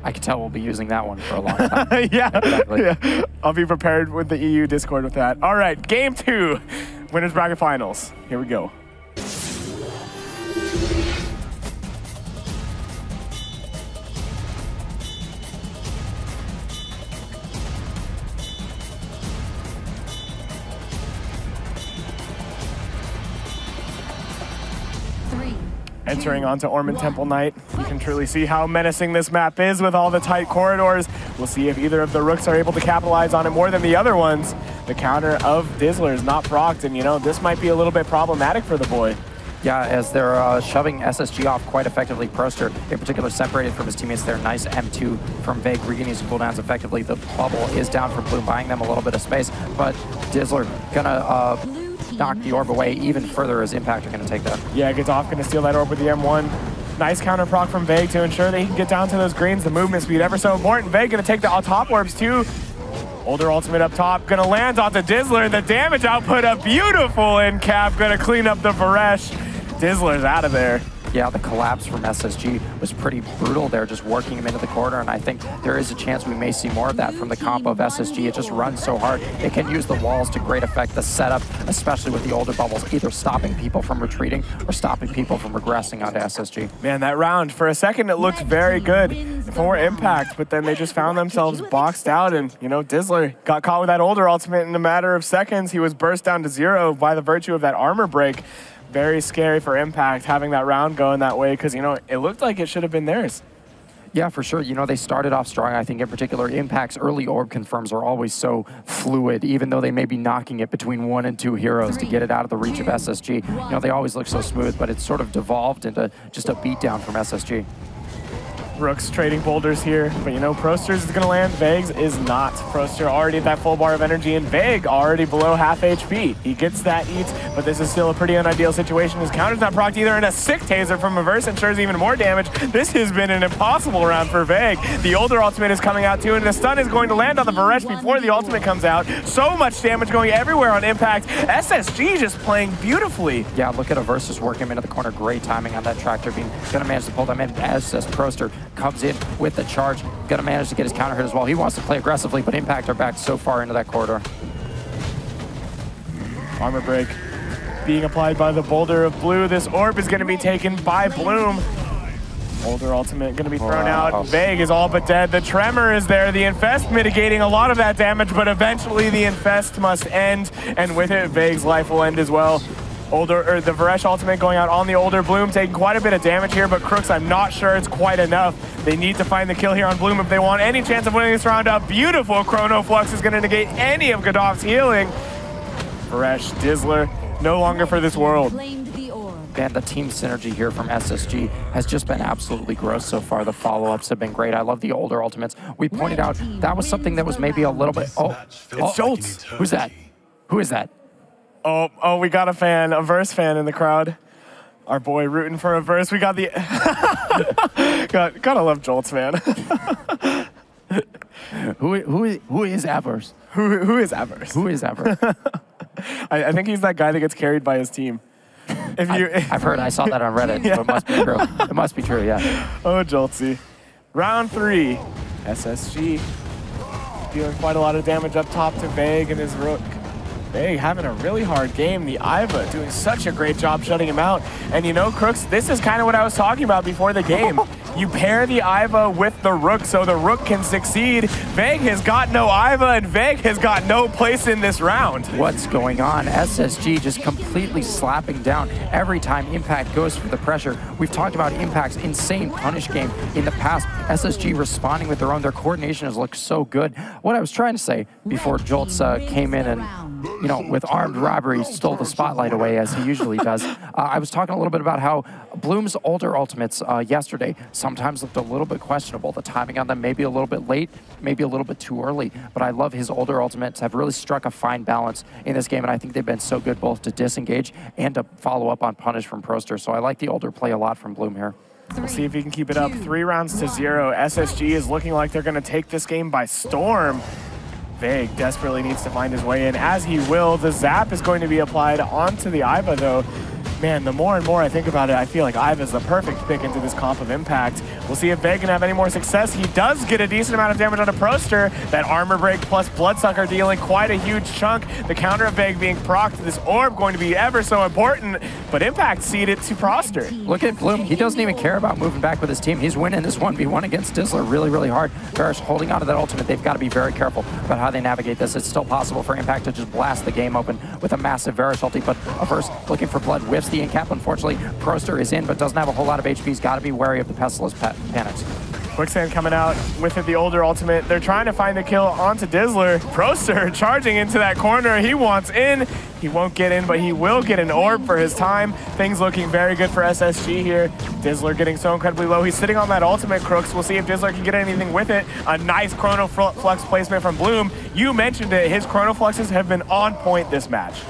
I can tell we'll be using that one for a long time. Yeah. I'll be prepared with the EU Discord with that. All right, game 2, winners bracket finals. Here we go. Entering onto Ormond Temple Knight, you can truly see how menacing this map is with all the tight corridors. We'll see if either of the Rooks are able to capitalize on it more than the other ones. The counter of Dizzler is not procced, and you know, this might be a little bit problematic for the boy. Yeah, as they're shoving SSG off quite effectively. Proster, in particular, separated from his teammates there. Nice M2 from Vague, regaining his cooldowns effectively. The bubble is down for Bloom, buying them a little bit of space, but Dizzler gonna knock the orb away even further as Impact are going to take that. Yeah, gets off, going to steal that orb with the M1. Nice counter proc from Vague to ensure that he can get down to those greens. The movement speed ever so important. Vague going to take the top orbs too. Older ultimate up top, going to land onto Dizzler. The damage output, a beautiful end cap, going to clean up the Varesh. Dizzler's out of there. Yeah, the collapse from SSG was pretty brutal there, just working him into the corner, and I think there is a chance we may see more of that from the comp of SSG. It just runs so hard. It can use the walls to great effect, the setup, especially with the older bubbles, either stopping people from retreating or stopping people from regressing onto SSG. Man, that round, for a second, it looked very good for Impact, but then they just found themselves boxed out, and, you know, Dizzler got caught with that older ultimate in a matter of seconds. He was burst down to 0 by the virtue of that armor break. Very scary for Impact having that round going that way because, you know, it looked like it should have been theirs. Yeah, for sure. You know, they started off strong. I think in particular, Impact's early orb confirms are always so fluid, even though they may be knocking it between 1 and 2 heroes to get it out of the reach of SSG. You know, they always look so smooth, but it's sort of devolved into just a beatdown from SSG. Rooks trading boulders here, but you know, Proster's is going to land, Vague's is not. Proster already at that full bar of energy, and Vague already below half HP. He gets that eat, but this is still a pretty unideal situation. His counter's not procced either, and a sick taser from Reverse ensures even more damage. This has been an impossible round for Vague. The older ultimate is coming out too, and the stun is going to land on the Varesh before the ultimate comes out. So much damage going everywhere on Impact. SSG just playing beautifully. Yeah, look at a Versus work him into the corner. Great timing on that tractor beam. Gonna manage to pull them in as Proster comes in with the charge. Gonna manage to get his counter hit as well. He wants to play aggressively, but Impact are back so far into that corridor. Armor break being applied by the Boulder of Blue. This orb is gonna be taken by Bloom. Older ultimate gonna be thrown out. Vague is all but dead. The Tremor is there. The Infest mitigating a lot of that damage, but eventually the Infest must end, and with it, Vague's life will end as well. The Varesh ultimate going out on the Older. Bloom taking quite a bit of damage here, but Crooks, I'm not sure it's quite enough. They need to find the kill here on Bloom if they want any chance of winning this round. A beautiful Chrono Flux is going to negate any of Godof's healing. Varesh, Dizzler, no longer for this world. Man, the team synergy here from SSG has just been absolutely gross so far. The follow-ups have been great. I love the Older ultimates. We pointed out that was something that was maybe a little bit... Oh, it's Jolts. Who's that? Who is that? Oh, we got a fan, a Verse fan in the crowd. Our boy rooting for a Verse. We got the... gotta love Jolts, man. Who is Avers? Who is Avers? Who is Avers? I think he's that guy that gets carried by his team. I've heard, I saw that on Reddit, yeah. So it must be true. It must be true, yeah. Oh, Joltsy. Round 3, SSG dealing quite a lot of damage up top to Vague and his Rook. Vague having a really hard game. The Iva doing such a great job shutting him out. And you know, Crooks, this is kind of what I was talking about before the game. You pair the Iva with the Rook so the Rook can succeed. Vague has got no Iva, and Vague has got no place in this round. What's going on? SSG just completely slapping down every time Impact goes for the pressure. We've talked about Impact's insane punish game in the past. SSG responding with their own. Their coordination has looked so good. What I was trying to say before Jolts came in and, you know, with armed robbery stole the spotlight away as he usually does. I was talking a little bit about how Bloom's Older ultimates yesterday sometimes looked a little bit questionable. The timing on them maybe a little bit late, maybe a little bit too early, but I love his Older ultimates have really struck a fine balance in this game, and I think they've been so good both to disengage and to follow up on punish from Proster. So I like the Older play a lot from Bloom here. We'll see if he can keep it up. 3 rounds to 0. SSG is looking like they're going to take this game by storm. Vague desperately needs to find his way in, as he will. The Zap is going to be applied onto the Iva, though. Man, the more and more I think about it, I feel like Iva's the perfect pick into this comp of Impact. We'll see if Vague can have any more success. He does get a decent amount of damage on a Proster. That Armor Break plus Bloodsucker dealing quite a huge chunk. The counter of Vague being procced, this orb going to be ever so important, but Impact ceded to Proster. Look at Bloom. He doesn't even care about moving back with his team. He's winning this 1v1 against Dizzler really, really hard. Varish holding onto that ultimate. They've got to be very careful about how they navigate this. It's still possible for Impact to just blast the game open with a massive Varish ulti, but Averse looking for blood, whiffs the incap. Unfortunately, Proster is in, but doesn't have a whole lot of HP. He's got to be wary of the Pestilence panics. Quicksand coming out with the Older ultimate. They're trying to find the kill onto Dizzler. Proster charging into that corner. He wants in. He won't get in, but he will get an orb for his time. Things looking very good for SSG here. Dizzler getting so incredibly low. He's sitting on that ultimate, Crooks. We'll see if Dizzler can get anything with it. A nice Chrono Flux placement from Bloom. You mentioned it. His Chrono Fluxes have been on point this match.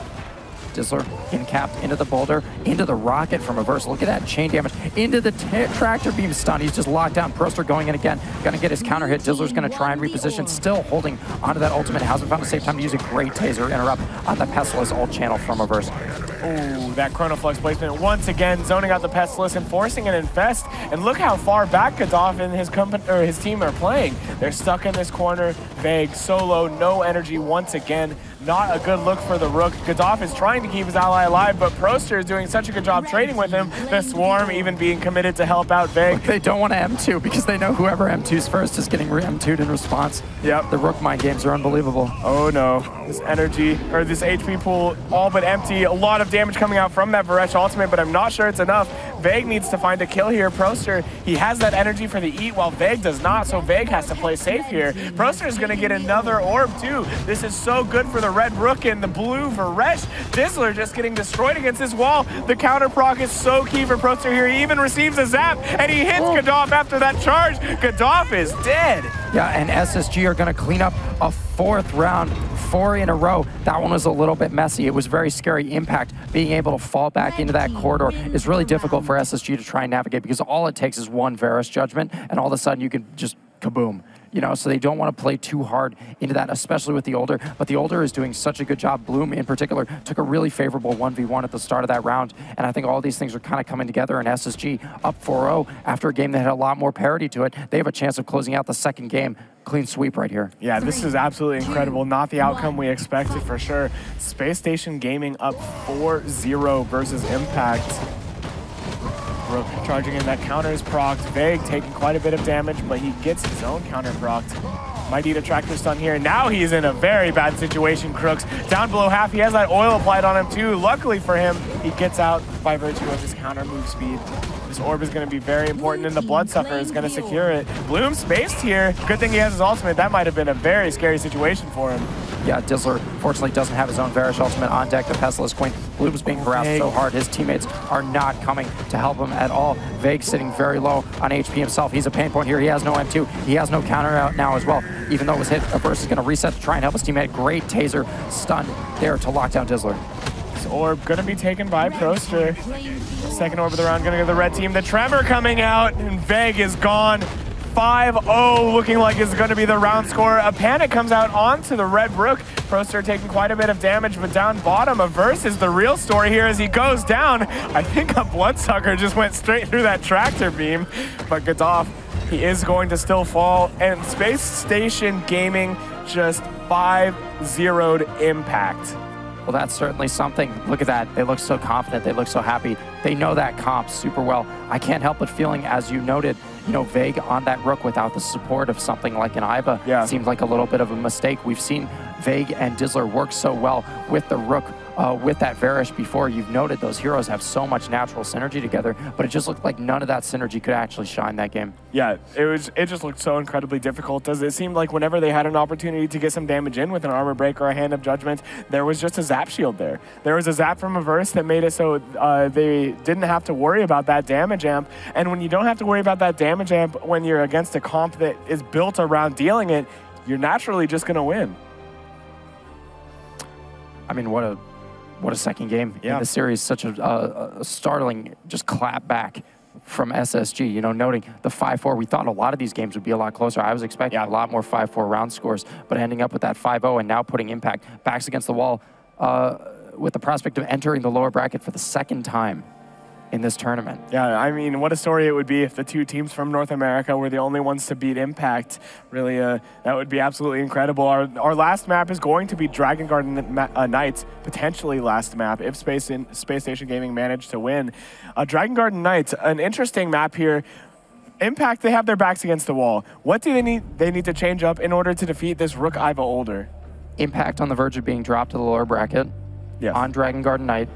Dizzler incapped into the boulder, into the rocket from Averse. Look at that chain damage. Into the tractor beam stun. He's just locked down. Proster going in again. Gonna get his counter hit. Dizzler's gonna try and reposition. Still holding onto that ultimate. Hasn't found a safe time to use a great taser interrupt on the Pestilence ult channel from Averse. Ooh, that Chrono Flux placement once again zoning out the Pestilence and forcing an infest. And look how far back Godoff and his team are playing. They're stuck in this corner. Vague, solo, no energy once again. Not a good look for the Rook. Godoff is trying to keep his ally alive, but Proster is doing such a good job trading with him. The Swarm even being committed to help out Vague. They don't want to M2 because they know whoever M2's first is getting M2'd in response. Yep. The Rook mind games are unbelievable. Oh no. This energy, or this HP pool, all but empty. A lot of damage coming out from that Varesh ultimate, but I'm not sure it's enough. Vague needs to find a kill here. Proster, he has that energy for the eat while Vague does not, so Vague has to play safe here. Proster is going to get another orb too. This is so good for the red Rook and the blue Varesh. Dizzler just getting destroyed against this wall. The counter proc is so key for Proster here. He even receives a zap, and he hits Godoff after that charge. Godoff is dead. Yeah, and SSG are going to clean up a 4th round, 4 in a row. That one was a little bit messy. It was very scary. Impact being able to fall back into that corridor is really difficult for SSG to try and navigate because all it takes is one Varus judgment, and all of a sudden you can just kaboom. You know, so they don't want to play too hard into that, especially with the Older. But the Older is doing such a good job. Bloom, in particular, took a really favorable 1v1 at the start of that round. And I think all these things are kind of coming together. And SSG up 4-0 after a game that had a lot more parity to it. They have a chance of closing out the second game. Clean sweep right here. Yeah, this is absolutely incredible. Not the outcome we expected for sure. Spacestation Gaming up 4-0 versus Impact. Rook charging in, that counter is procced. Vague taking quite a bit of damage, but he gets his own counter procced. Might need a tractor stun here. Now he's in a very bad situation, Crooks. Down below half, he has that oil applied on him too. Luckily for him, he gets out by virtue of his counter move speed. This orb is going to be very important, and the Bloodsucker is going to secure it. Bloom spaced here. Good thing he has his ultimate. That might have been a very scary situation for him. Yeah, Dizzler fortunately doesn't have his own Varish ultimate on deck. The Pestilence Queen. Bloom's being harassed so hard. His teammates are not coming to help him at all. Vague sitting very low on HP himself. He's a pain point here. He has no M2. He has no counter out now as well. Even though it was hit, Averse is going to reset to try and help his teammate. Great taser stun there to lock down Dizzler. This orb going to be taken by Proster. Second orb of the round going to go to the red team. The Tremor coming out, and Vague is gone. 5-0, looking like it's going to be the round score. A Panic comes out onto the red Brook. Proster taking quite a bit of damage, but down bottom, Averse is the real story here as he goes down. I think a Bloodsucker just went straight through that tractor beam, but gets off. He is going to still fall, and Spacestation Gaming just 5-0'd Impact. Well, that's certainly something. Look at that. They look so confident. They look so happy. They know that comp super well. I can't help but feeling, as you noted, Vague on that Rook without the support of something like an Iva seemed like a little bit of a mistake. We've seen Vague and Dizzler work so well with the Rook, with that Varish before. You've noted those heroes have so much natural synergy together, but it just looked like none of that synergy could actually shine that game. Yeah, it just looked so incredibly difficult. It seemed like whenever they had an opportunity to get some damage in with an Armor Break or a Hand of Judgment, there was just a zap shield there. There was a zap from Averse that made it so they didn't have to worry about that damage amp, and when you don't have to worry about that damage amp when you're against a comp that is built around dealing it, you're naturally just going to win. I mean, what a second game in the series. Such a startling just clap back from SSG. Noting the 5-4. We thought a lot of these games would be a lot closer. I was expecting a lot more 5-4 round scores, but ending up with that 5-0 and now putting Impact backs against the wall with the prospect of entering the lower bracket for the second time in this tournament. Yeah, I mean, what a story it would be if the two teams from North America were the only ones to beat Impact. Really, that would be absolutely incredible. Our last map is going to be Dragon Garden Knights, potentially last map, if Space Station Gaming managed to win. Dragon Garden Knights, an interesting map here. Impact, they have their backs against the wall. What do they need? They need to change up in order to defeat this Rook Iva Older. Impact on the verge of being dropped to the lower bracket on Dragon Garden Knight.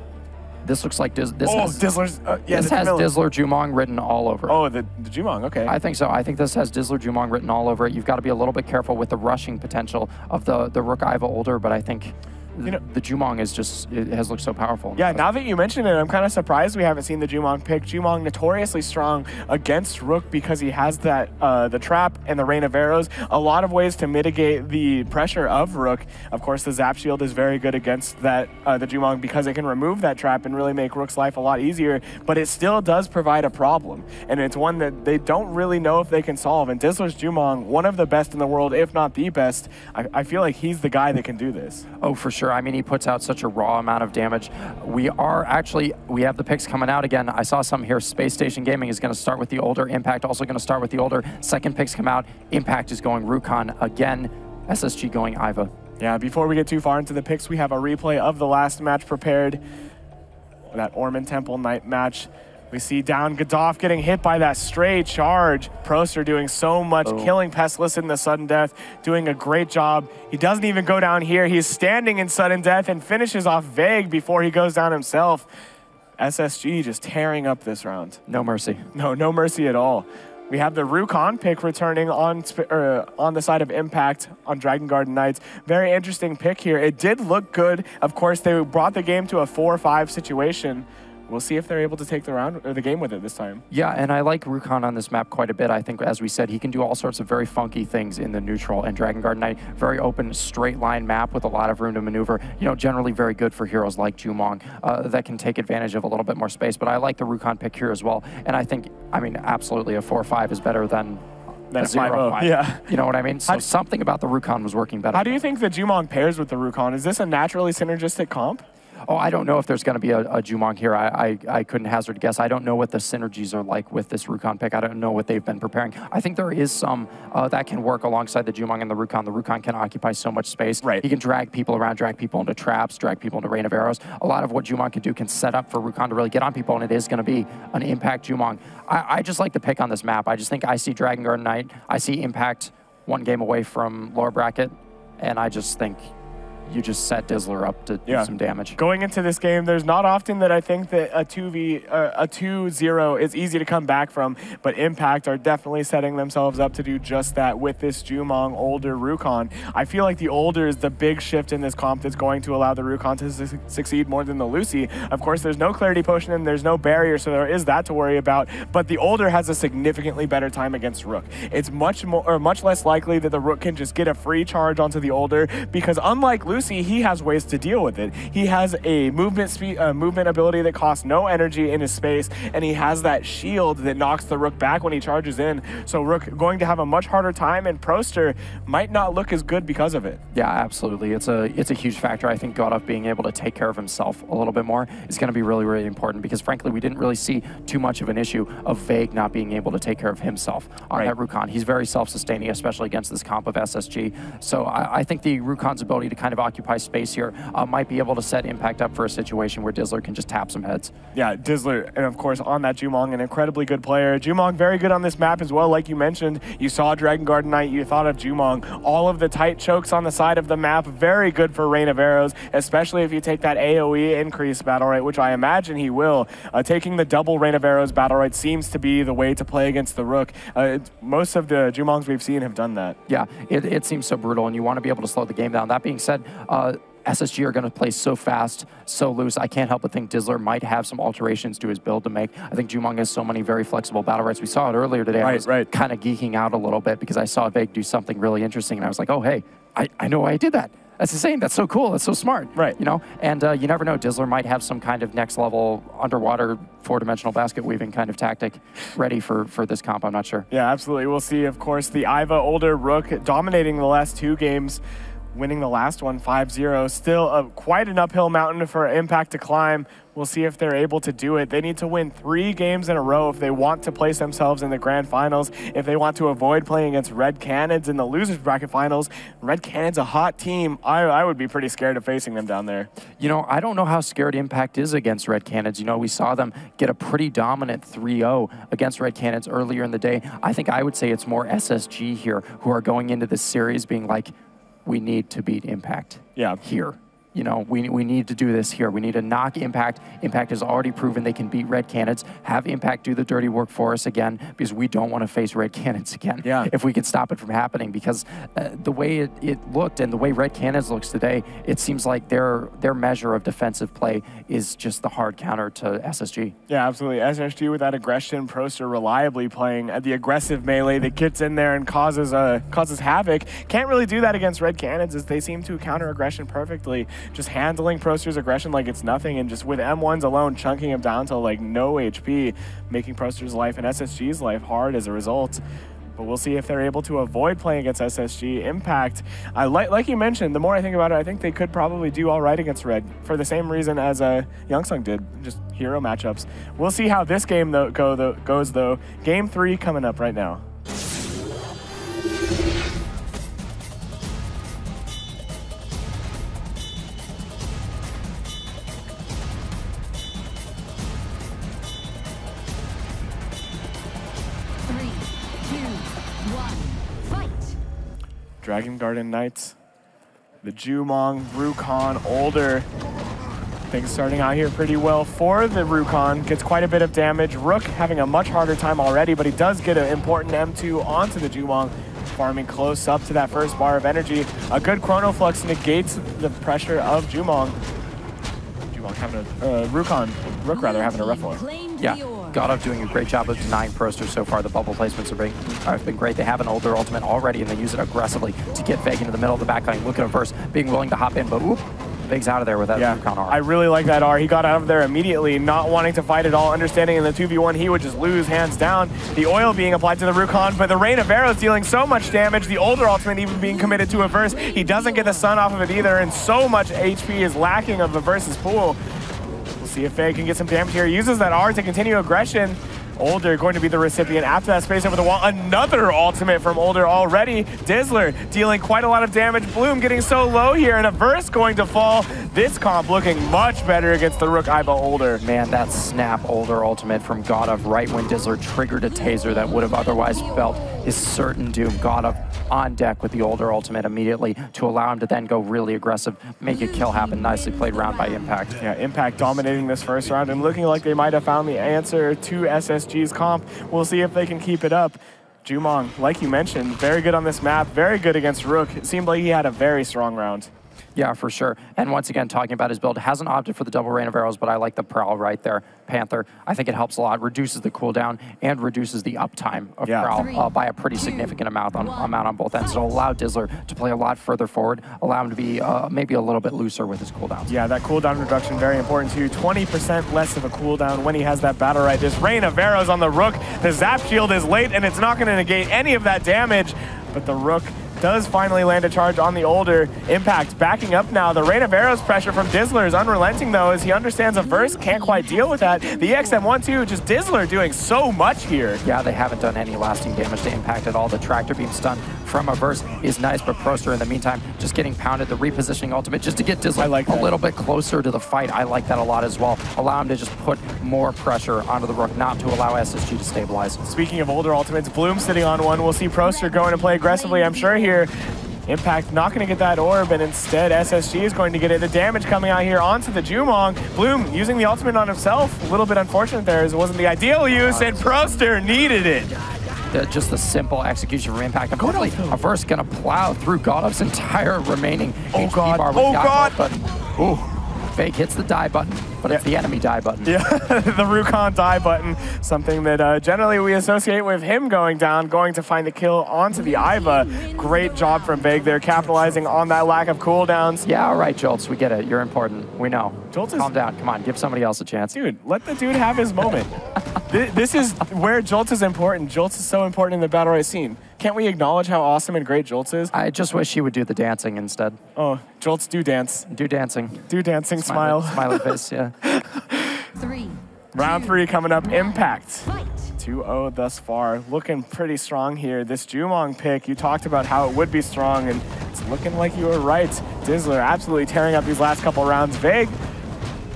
This looks like this has Dizzler Jumong written all over it. Oh, the Jumong, okay. I think so. I think this has Dizzler Jumong written all over it. You've got to be a little bit careful with the rushing potential of the Rook Iva Older, but I think the Jumong is just, it has looked so powerful. Yeah, now that you mention it, I'm kind of surprised we haven't seen the Jumong pick. Jumong notoriously strong against Rook because he has that the trap and the rain of arrows. A lot of ways to mitigate the pressure of Rook. Of course, the Zap Shield is very good against that the Jumong because it can remove that trap and really make Rook's life a lot easier, but it still does provide a problem, and it's one that they don't really know if they can solve. And Dizzler's Jumong, one of the best in the world, if not the best, I feel like he's the guy that can do this. Oh, for sure. I mean, he puts out such a raw amount of damage. We have the picks coming out again. I saw some here. Space Station Gaming is going to start with the Older. Impact also going to start with the Older. Second picks come out. Impact is going Rukon again. SSG going Iva. Yeah, before we get too far into the picks, we have a replay of the last match prepared. That Ormond Temple Knight match. We see down Gaddafi getting hit by that stray charge. Proster doing so much, killing Pestilence in the sudden death, doing a great job. He doesn't even go down here. He's standing in sudden death and finishes off Vague before he goes down himself. SSG just tearing up this round. No mercy. No mercy at all. We have the Rukon pick returning on the side of Impact on Dragon Garden Knights. Very interesting pick here. It did look good. Of course, they brought the game to a 4-5 situation. We'll see if they're able to take the game with it this time. Yeah, and I like Rukon on this map quite a bit. I think, as we said, he can do all sorts of very funky things in the neutral. And Dragon Garden Knight, very open, straight line map with a lot of room to maneuver. Generally very good for heroes like Jumong that can take advantage of a little bit more space. But I like the Rukon pick here as well. And I think, absolutely a 4-5 is better than a 0-5. Yeah. You know what I mean? So something about the Rukon was working better. How do you think the Jumong pairs with the Rukon? Is this a naturally synergistic comp? Oh, I don't know if there's going to be a Jumong here. I couldn't hazard a guess. I don't know what the synergies are like with this Rukon pick. I don't know what they've been preparing. I think there is some that can work alongside the Jumong and the Rukon. The Rukon can occupy so much space. Right. He can drag people around, drag people into traps, drag people into rain of arrows. A lot of what Jumong can do can set up for Rukon to really get on people, and it is going to be an Impact Jumong. I just like the pick on this map. I just think I see Dragon Garden Knight. I see Impact one game away from lower bracket, and I just think you just set Dizzler up to do some damage. Going into this game, there's not often that I think that a 2-0 is easy to come back from, but Impact are definitely setting themselves up to do just that with this Jumong older Rukon. I feel like the older is the big shift in this comp that's going to allow the Rukon to succeed more than the Lucy. Of course, there's no clarity potion and there's no barrier, so there is that to worry about, but the older has a significantly better time against Rook. It's much less likely that the Rook can just get a free charge onto the older, because unlike Lucy, he has ways to deal with it. He has a movement ability that costs no energy in his space, and he has that shield that knocks the Rook back when he charges in. So Rook going to have a much harder time, and Proster might not look as good because of it. Yeah, absolutely. It's a huge factor. I think Godoff being able to take care of himself a little bit more is going to be really, really important, because frankly, we didn't really see too much of an issue of Vague not being able to take care of himself on that Rukon. He's very self-sustaining, especially against this comp of SSG. So I think the Rukon's ability to kind of occupy space here might be able to set Impact up for a situation where Dizzler can just tap some heads. Yeah, Dizzler, and of course on that Jumong, an incredibly good player. Jumong very good on this map as well, like you mentioned. You saw Dragon Guard Knight, you thought of Jumong. All of the tight chokes on the side of the map, very good for Rain of Arrows, especially if you take that AoE increase Battlerite, which I imagine he will. Taking the double Rain of Arrows Battlerite seems to be the way to play against the Rook. Most of the Jumongs we've seen have done that. Yeah, it seems so brutal, and you want to be able to slow the game down. That being said, SSG are going to play so fast, so loose. I can't help but think Dizzler might have some alterations to his build to make. I think Jumong has so many very flexible battle rights. We saw it earlier today. I was kind of geeking out a little bit because I saw Vague do something really interesting, and I was like, oh, hey, I know why I did that. That's insane. That's so cool. That's so smart. Right. You know, and you never know. Dizzler might have some kind of next level underwater 4-dimensional basket weaving kind of tactic ready for this comp. I'm not sure. Yeah, absolutely. We'll see. Of course, the Iva older Rook dominating the last 2 games, winning the last one 5-0. Still quite an uphill mountain for Impact to climb. We'll see if they're able to do it. They need to win 3 games in a row if they want to place themselves in the grand finals, if they want to avoid playing against Red Cannons in the losers bracket finals. Red Cannons, a hot team. I would be pretty scared of facing them down there. You know, I don't know how scared Impact is against Red Cannons. You know, we saw them get a pretty dominant 3-0 against Red Cannons earlier in the day. I think I would say it's more SSG here who are going into this series being like, we need to beat Impact here. You know, we need to do this here. We need to knock Impact. Impact has already proven they can beat Red Cannons. Have Impact do the dirty work for us again, because we don't want to face Red Cannons again. Yeah. If we can stop it from happening, because the way it looked and the way Red Cannons looks today, it seems like their measure of defensive play is just the hard counter to SSG. Yeah, absolutely. SSG with that aggression, Proster reliably playing the aggressive melee that gets in there and causes havoc. Can't really do that against Red Cannons, as they seem to counter aggression perfectly. Just handling Proster's aggression like it's nothing, and just with M1s alone chunking him down to like no HP, making Proster's life and SSG's life hard as a result. But we'll see if they're able to avoid playing against SSG. Impact, like you mentioned, the more I think about it, I think they could probably do all right against Red for the same reason as Youngsung did, just hero matchups. We'll see how this game goes though. Game 3 coming up right now. Dragon Garden Knights, the Jumong, Rukon, older. Things starting out here pretty well for the Rukon. Gets quite a bit of damage. Rook having a much harder time already, but he does get an important M2 onto the Jumong, farming close up to that first bar of energy. A good Chrono Flux negates the pressure of Jumong. Jumong having Rook having a rough one. Yeah. Godoff doing a great job of denying Proster so far. The bubble placements have been great. They have an older ultimate already, and they use it aggressively to get Vague into the middle of the backline. Look at him first, being willing to hop in, but whoop, Vague's out of there with that Rukon R. I really like that R. He got out of there immediately, not wanting to fight at all, understanding in the 2v1 he would just lose hands down. The oil being applied to the Rukon, but the Rain of Arrows dealing so much damage, the older ultimate even being committed to a verse. He doesn't get the sun off of it either, and so much HP is lacking of the versus pool. We'll see if Vague can get some damage here. He uses that R to continue aggression. Older going to be the recipient after that space over the wall. Another ultimate from Older already. Dizzler dealing quite a lot of damage. Bloom getting so low here, and a verse going to fall. this comp looking much better against the Rook Iva Older. Man, that snap Older ultimate from God of right when Dizzler triggered a taser that would have otherwise felt his certain doom. God of on deck with the Older ultimate immediately to allow him to then go really aggressive, make a kill happen. Nicely played round by Impact. Yeah, Impact dominating this first round and looking like they might have found the answer to SSG's comp. We'll see if they can keep it up. Jumong, like you mentioned, very good on this map, very good against Rook. It seemed like he had a very strong round. Yeah, for sure. And once again, talking about his build, hasn't opted for the double rain of arrows, but I like the Prowl right there. Panther, I think it helps a lot, reduces the cooldown and reduces the uptime of Prowl by a pretty significant amount on both ends. It'll allow Dizzler to play a lot further forward, allow him to be maybe a little bit looser with his cooldowns. Yeah, that cooldown reduction, very important too. 20% less of a cooldown when he has that Battlerite. This rain of arrows on the Rook. The Zap Shield is late and it's not going to negate any of that damage, but the Rook does finally land a charge on the Older. Impact backing up now. The rain of arrows pressure from Dizzler is unrelenting though, as he understands a verse can't quite deal with that. The XM1 too, just Dizzler doing so much here. Yeah, they haven't done any lasting damage to Impact at all. The tractor beam stun from a verse is nice, but Proster in the meantime just getting pounded. The repositioning ultimate just to get Dizzler a little bit closer to the fight. I like that a lot as well. Allow him to just put more pressure onto the Rook, not to allow SSG to stabilize. Speaking of Older ultimates, Bloom sitting on one. We'll see Proster going to play aggressively, I'm sure here. Impact not going to get that orb, and instead SSG is going to get it. The damage coming out here onto the Jumong. Bloom using the ultimate on himself. A little bit unfortunate there, as it wasn't the ideal use, and Proster needed it. Just the simple execution from Impact. Unfortunately, a verse going to plow through Godov's entire remaining HP bar with the die button. Ooh. Fake hits the die button, but it's the enemy die button. Yeah, the Rukon die button, something that generally we associate with him going down, going to find the kill onto the Iva. Great job from Vig there, capitalizing on that lack of cooldowns. Yeah, all right, Jolts, we get it. You're important. We know. Calm down. Come on, give somebody else a chance. Dude, let the dude have his moment. This is where Jolts is important. Jolts is so important in the Battlerite scene. Can't we acknowledge how awesome and great Jolts is? I just wish he would do the dancing instead. Oh, Jolts do dance. Do dancing. Do dancing, smile. Smiley face, yeah. Round 3 coming up, Impact. 2-0 thus far. Looking pretty strong here. This Jumong pick, you talked about how it would be strong, and it's looking like you were right. Dizzler absolutely tearing up these last couple rounds. Vig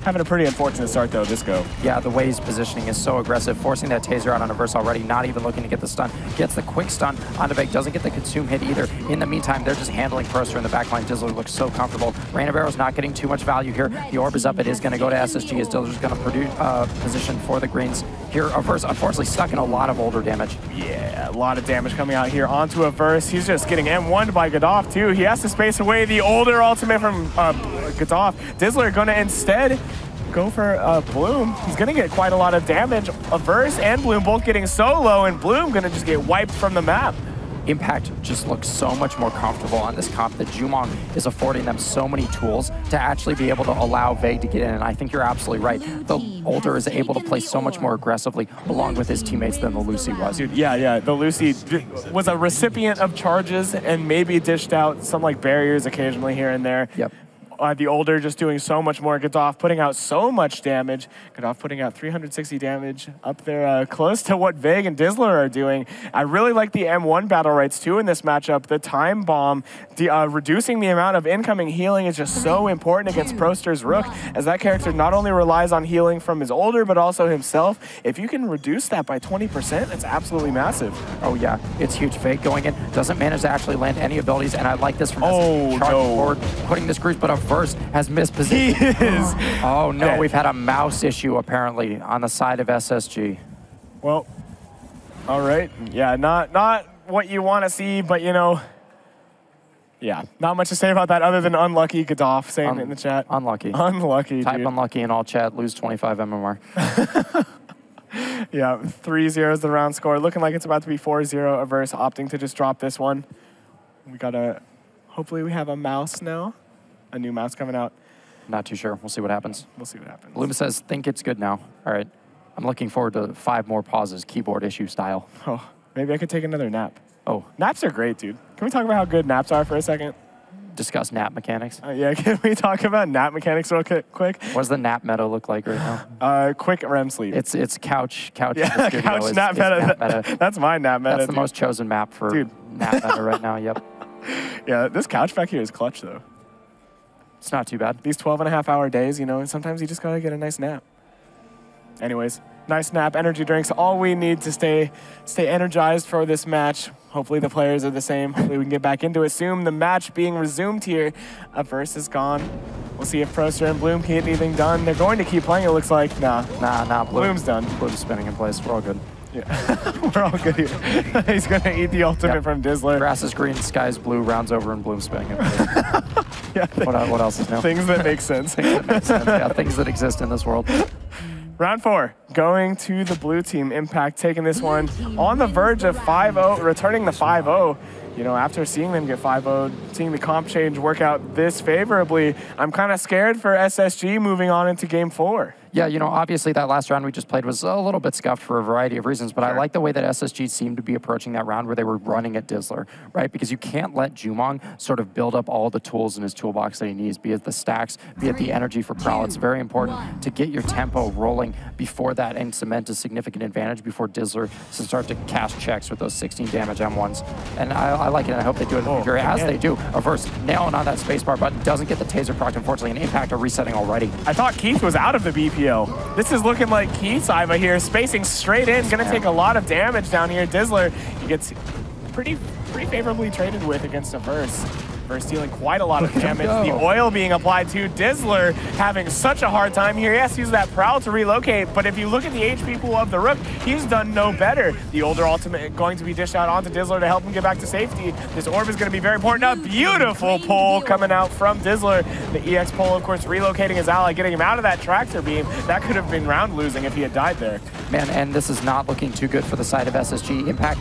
having a pretty unfortunate start though, this go. Yeah, the way he's positioning is so aggressive, forcing that taser out on a verse already, not even looking to get the stun. Gets the quick stun onto Vig, doesn't get the consume hit either. In the meantime, they're just handling Proster in the backline. Dizzler looks so comfortable. Rain of Arrows not getting too much value here. The orb is up, it is going to go to SSG as Dizzler's going to produce position for the greens. Here, a verse unfortunately stuck in a lot of Older damage. Yeah, a lot of damage coming out here onto a verse. He's just getting M1'd by Godov too. He has to space away the Older ultimate from Godov. Dizzler going to instead go for Bloom. He's going to get quite a lot of damage. Verse and Bloom both getting so low, and Bloom going to just get wiped from the map. Impact just looks so much more comfortable on this comp. The Jumong is affording them so many tools to actually be able to allow Vig to get in, and I think you're absolutely right. The Older is able to play so much more aggressively along with his teammates than the Lucy was. Dude, yeah, the Lucy was a recipient of charges and maybe dished out some like barriers occasionally here and there. Yep. The Older just doing so much more. Godov putting out so much damage. Godov putting out 360 damage up there, close to what Vig and Dizzler are doing. I really like the M1 Battlerite too in this matchup. The time bomb, reducing the amount of incoming healing is just so important against Proster's Rook, as that character not only relies on healing from his Older, but also himself. If you can reduce that by 20%, it's absolutely massive. Oh yeah, it's huge. Vig going in, doesn't manage to actually land any abilities, and I like this from forward, putting this group, but a verse has missed position. He is. Oh no, we've had a mouse issue apparently on the side of SSG. Well, all right. Yeah, not what you want to see, but you know, yeah, not much to say about that other than unlucky. Godov saying it in the chat. Unlucky. Unlucky, Type dude. unlucky in all chat, lose 25 MMR. Yeah, 3-0 is the round score. Looking like it's about to be 4-0. Averse opting to just drop this one. We got hopefully we have a mouse now. A new mouse coming out. Not too sure. We'll see what happens. We'll see what happens. Luma says, think it's good now. All right. I'm looking forward to 5 more pauses, keyboard issue style. Oh, maybe I could take another nap. Oh. Naps are great, dude. Can we talk about how good naps are for a second? Discuss nap mechanics. Yeah, can we talk about nap mechanics real quick? What does the nap meta look like right now? Quick REM sleep. It's couch. Yeah, couch nap meta. That's my nap meta. That's the most chosen map for nap meta right now. Yep. Yeah, this couch back here is clutch though. It's not too bad. These 12.5-hour days, you know, sometimes you just got to get a nice nap. Anyways, nice nap, energy drinks, all we need to stay energized for this match. Hopefully the players are the same. Hopefully we can get back into it soon. The match being resumed here. Averse is gone. We'll see if Proster and Bloom can get anything done. They're going to keep playing, it looks like. Nah, Bloom's done. Bloom's spinning in place. We're all good. Yeah, we're all good here. He's going to eat the ultimate from Dizzler. Grass is green, sky is blue, rounds over, and Bloom's spinning in place. Yeah, what else is new? Things that make sense. Things that make sense. Yeah, things that exist in this world. Round 4, going to the blue team. Impact taking this one on the verge of 5-0, returning the 5-0. You know, after seeing them get 5-0'd, seeing the comp change work out this favorably, I'm kind of scared for SSG moving on into Game 4. Yeah, you know, obviously that last round we just played was a little bit scuffed for a variety of reasons, but I like the way that SSG seemed to be approaching that round where they were running at Dizzler, right? Because you can't let Jumong sort of build up all the tools in his toolbox that he needs, be it the stacks, be it the energy for Prowl. It's very important to get your tempo rolling before that and cement a significant advantage before Dizzler can start to cast checks with those 16 damage M1s. And I like it, and I hope they do it in the future. As they do, Averse nailing on that spacebar button, doesn't get the taser proc, unfortunately, and Impact are resetting already. I thought Keith was out of the BPL. This is looking like Keith's Iva here, spacing straight in, gonna take a lot of damage down here. Dizzler, he gets pretty favorably traded with against Averse. Averse dealing quite a lot of damage. The oil being applied to Dizzler, having such a hard time here. Yes, he's that Prowl to relocate, but if you look at the HP pool of the Rook, he's done no better. The older ultimate going to be dished out onto Dizzler to help him get back to safety. This orb is going to be very important. A beautiful pull coming out from Dizzler. The EX pull, of course, relocating his ally, getting him out of that tractor beam. That could have been round losing if he had died there. Man, and this is not looking too good for the side of SSG. Impact,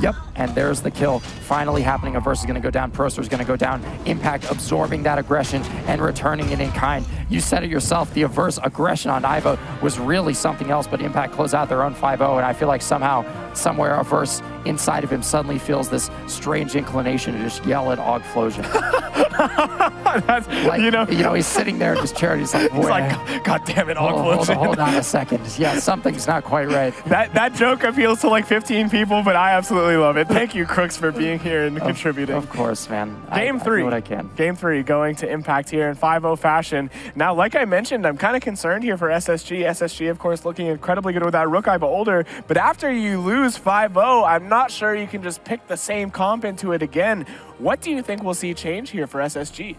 yep, and there's the kill. Finally happening. Averse is going to go down. Proster is going to go down. Impact absorbing that aggression and returning it in kind. You said it yourself, the Averse aggression on Iva was really something else, but Impact closed out their own 5-0, and I feel like somehow, somewhere Averse inside of him suddenly feels this strange inclination to just yell at Augflosion. Like, you know, he's sitting there in his chair, and he's like, God damn it, Augflosion. Hold on a second. Yeah, something's not quite right. That joke appeals to like 15 people, but I absolutely love it. Thank you, Crooks, for being here and contributing. Of course, man. Game 3. I do what I can. Game 3 going to Impact here in 5-0 fashion. Now, like I mentioned, I'm kind of concerned here for SSG. SSG, of course, looking incredibly good with that Rook Iva older, but after you lose 5-0, I'm not sure you can just pick the same comp into it again. What do you think we'll see change here for SSG?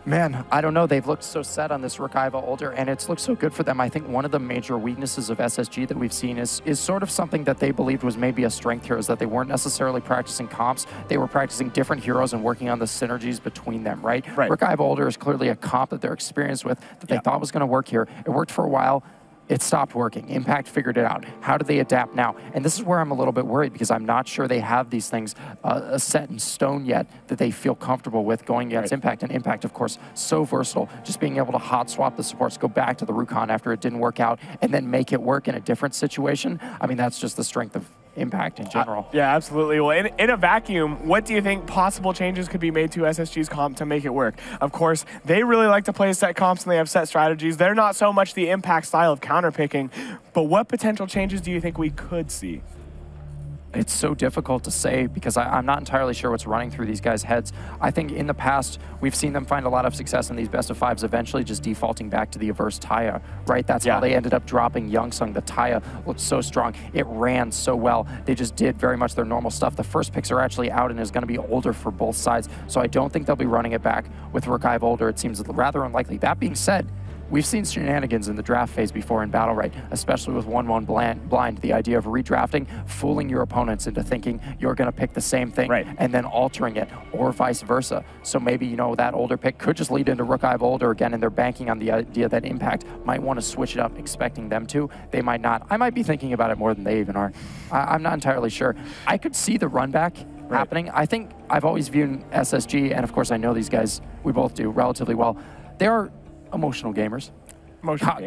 Man, I don't know. They've looked so set on this Rook Iva older, and it's looked so good for them. I think one of the major weaknesses of SSG that we've seen is sort of something that they believed was maybe a strength here, is that they weren't necessarily practicing comps. They were practicing different heroes and working on the synergies between them, right? Rook Iva older is clearly a comp that they're experienced with, that they thought was going to work here. It worked for a while. It stopped working. Impact figured it out. How do they adapt now? And this is where I'm a little bit worried, because I'm not sure they have these things set in stone yet that they feel comfortable with going against Impact. And Impact, of course, so versatile. Just being able to hot swap the supports, go back to the Rukon after it didn't work out, and then make it work in a different situation. I mean, that's just the strength of Impact in general. Yeah, absolutely. Well, in a vacuum, what do you think possible changes could be made to SSG's comp to make it work? Of course, they really like to play set comps and they have set strategies. They're not so much the Impact style of counterpicking, but what potential changes do you think we could see? It's so difficult to say, because I'm not entirely sure what's running through these guys' heads. I think in the past, we've seen them find a lot of success in these best of fives, eventually just defaulting back to the Averse Taya, right? That's how they ended up dropping Youngsung. The Taya looked so strong. It ran so well. They just did very much their normal stuff. The first picks are actually out and is going to be older for both sides, so I don't think they'll be running it back with Rook Iva older. It seems rather unlikely. That being said, we've seen shenanigans in the draft phase before in Battlerite, especially with 1-1 blind. The idea of redrafting, fooling your opponents into thinking you're going to pick the same thing and then altering it, or vice versa. So maybe, you know, that older pick could just lead into Rook Iva older again, and they're banking on the idea that Impact might want to switch it up, expecting them to. They might not. I might be thinking about it more than they even are. I'm not entirely sure. I could see the run back happening. I think I've always viewed SSG, and of course I know these guys, we both do relatively well. They are emotional gamers,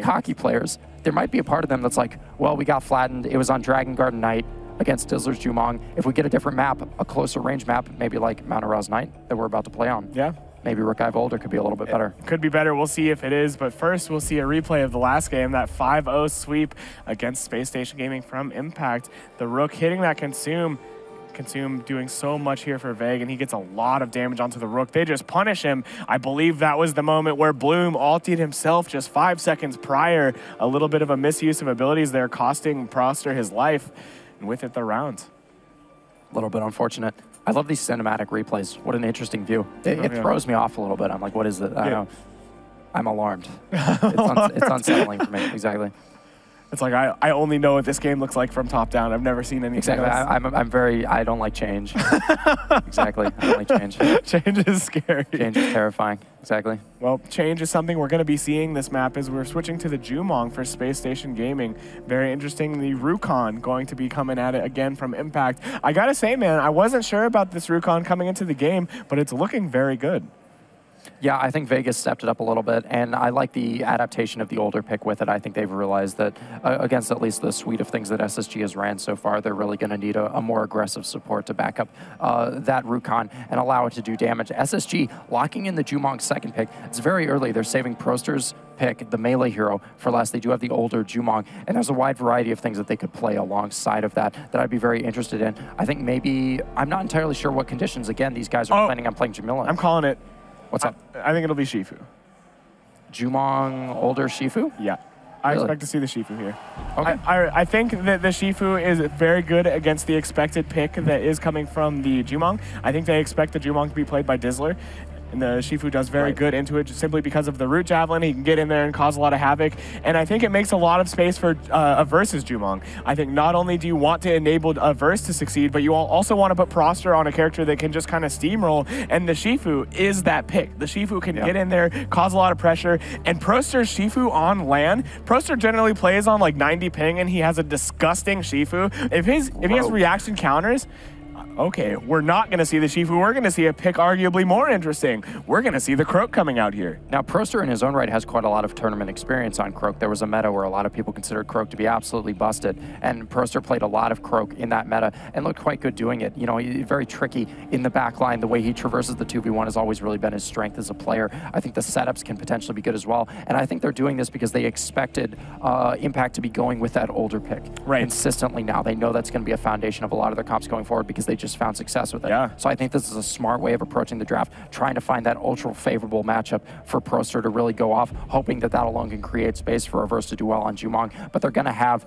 cocky players. There might be a part of them that's like, well, we got flattened. It was on Dragon Garden Night against Dizzler's Jumong. If we get a different map, a closer range map, maybe like Mount Araz Night that we're about to play on. Yeah. Maybe Rook Iva older could be a little bit better. Could be better. We'll see if it is. But first, we'll see a replay of the last game, that 5-0 sweep against Spacestation Gaming from Impact. The Rook hitting that consume. Consume doing so much here for Veg, and he gets a lot of damage onto the Rook. They just punish him. I believe that was the moment where Bloom ultied himself just 5 seconds prior. A little bit of a misuse of abilities there, costing Proster his life, and with it, the round. A little bit unfortunate. I love these cinematic replays. What an interesting view. It throws me off a little bit. I'm like, what is it? I don't know. I'm alarmed. It's unsettling for me. Exactly. It's like, I only know what this game looks like from top down. I've never seen anything exactly. else. I don't like change. Exactly. I don't like change. Change is scary. Change is terrifying. Exactly. Well, change is something we're going to be seeing this map as we're switching to the Jumong for Space Station Gaming. Very interesting. The Rukon going to be coming at it again from Impact. I got to say, man, I wasn't sure about this Rukon coming into the game, but it's looking very good. Yeah, I think Vegas stepped it up a little bit, and I like the adaptation of the older pick with it. I think they've realized that against at least the suite of things that SSG has ran so far, they're really going to need a more aggressive support to back up that Rukon and allow it to do damage. SSG locking in the Jumong's second pick. It's very early. They're saving Proster's pick, the melee hero, for last. They do have the older Jumong, and there's a wide variety of things that they could play alongside of that I'd be very interested in. I think maybe, I'm not entirely sure what conditions, again, these guys are planning on playing Jamila. I'm calling it. What's up? I think it'll be Shifu. Jumong, older Shifu? Yeah. I expect to see the Shifu here. Okay. I think that the Shifu is very good against the expected pick that is coming from the Jumong. I think they expect the Jumong to be played by Dizzler. And the Shifu does very good into it just simply because of the root javelin. He can get in there and cause a lot of havoc. And I think it makes a lot of space for a versus Jumong. I think not only do you want to enable a verse to succeed, but you also want to put Proster on a character that can just kind of steamroll. And the Shifu is that pick. The Shifu can get in there, cause a lot of pressure. And Proster's Shifu on LAN, Proster generally plays on like 90 ping, and he has a disgusting Shifu. If he has reaction counters, okay, we're not going to see the Shifu. We're going to see a pick arguably more interesting. We're going to see the Croak coming out here. Now, Proster in his own right has quite a lot of tournament experience on Croak. There was a meta where a lot of people considered Croak to be absolutely busted, and Proster played a lot of Croak in that meta and looked quite good doing it. You know, very tricky in the back line. The way he traverses the 2v1 has always really been his strength as a player. I think the setups can potentially be good as well, and I think they're doing this because they expected Impact to be going with that older pick consistently now. They know that's going to be a foundation of a lot of their comps going forward because they just found success with it. Yeah. So I think this is a smart way of approaching the draft, trying to find that ultra favorable matchup for Proster to really go off, hoping that alone can create space for Reverse to do well on Jumong. But they're going to have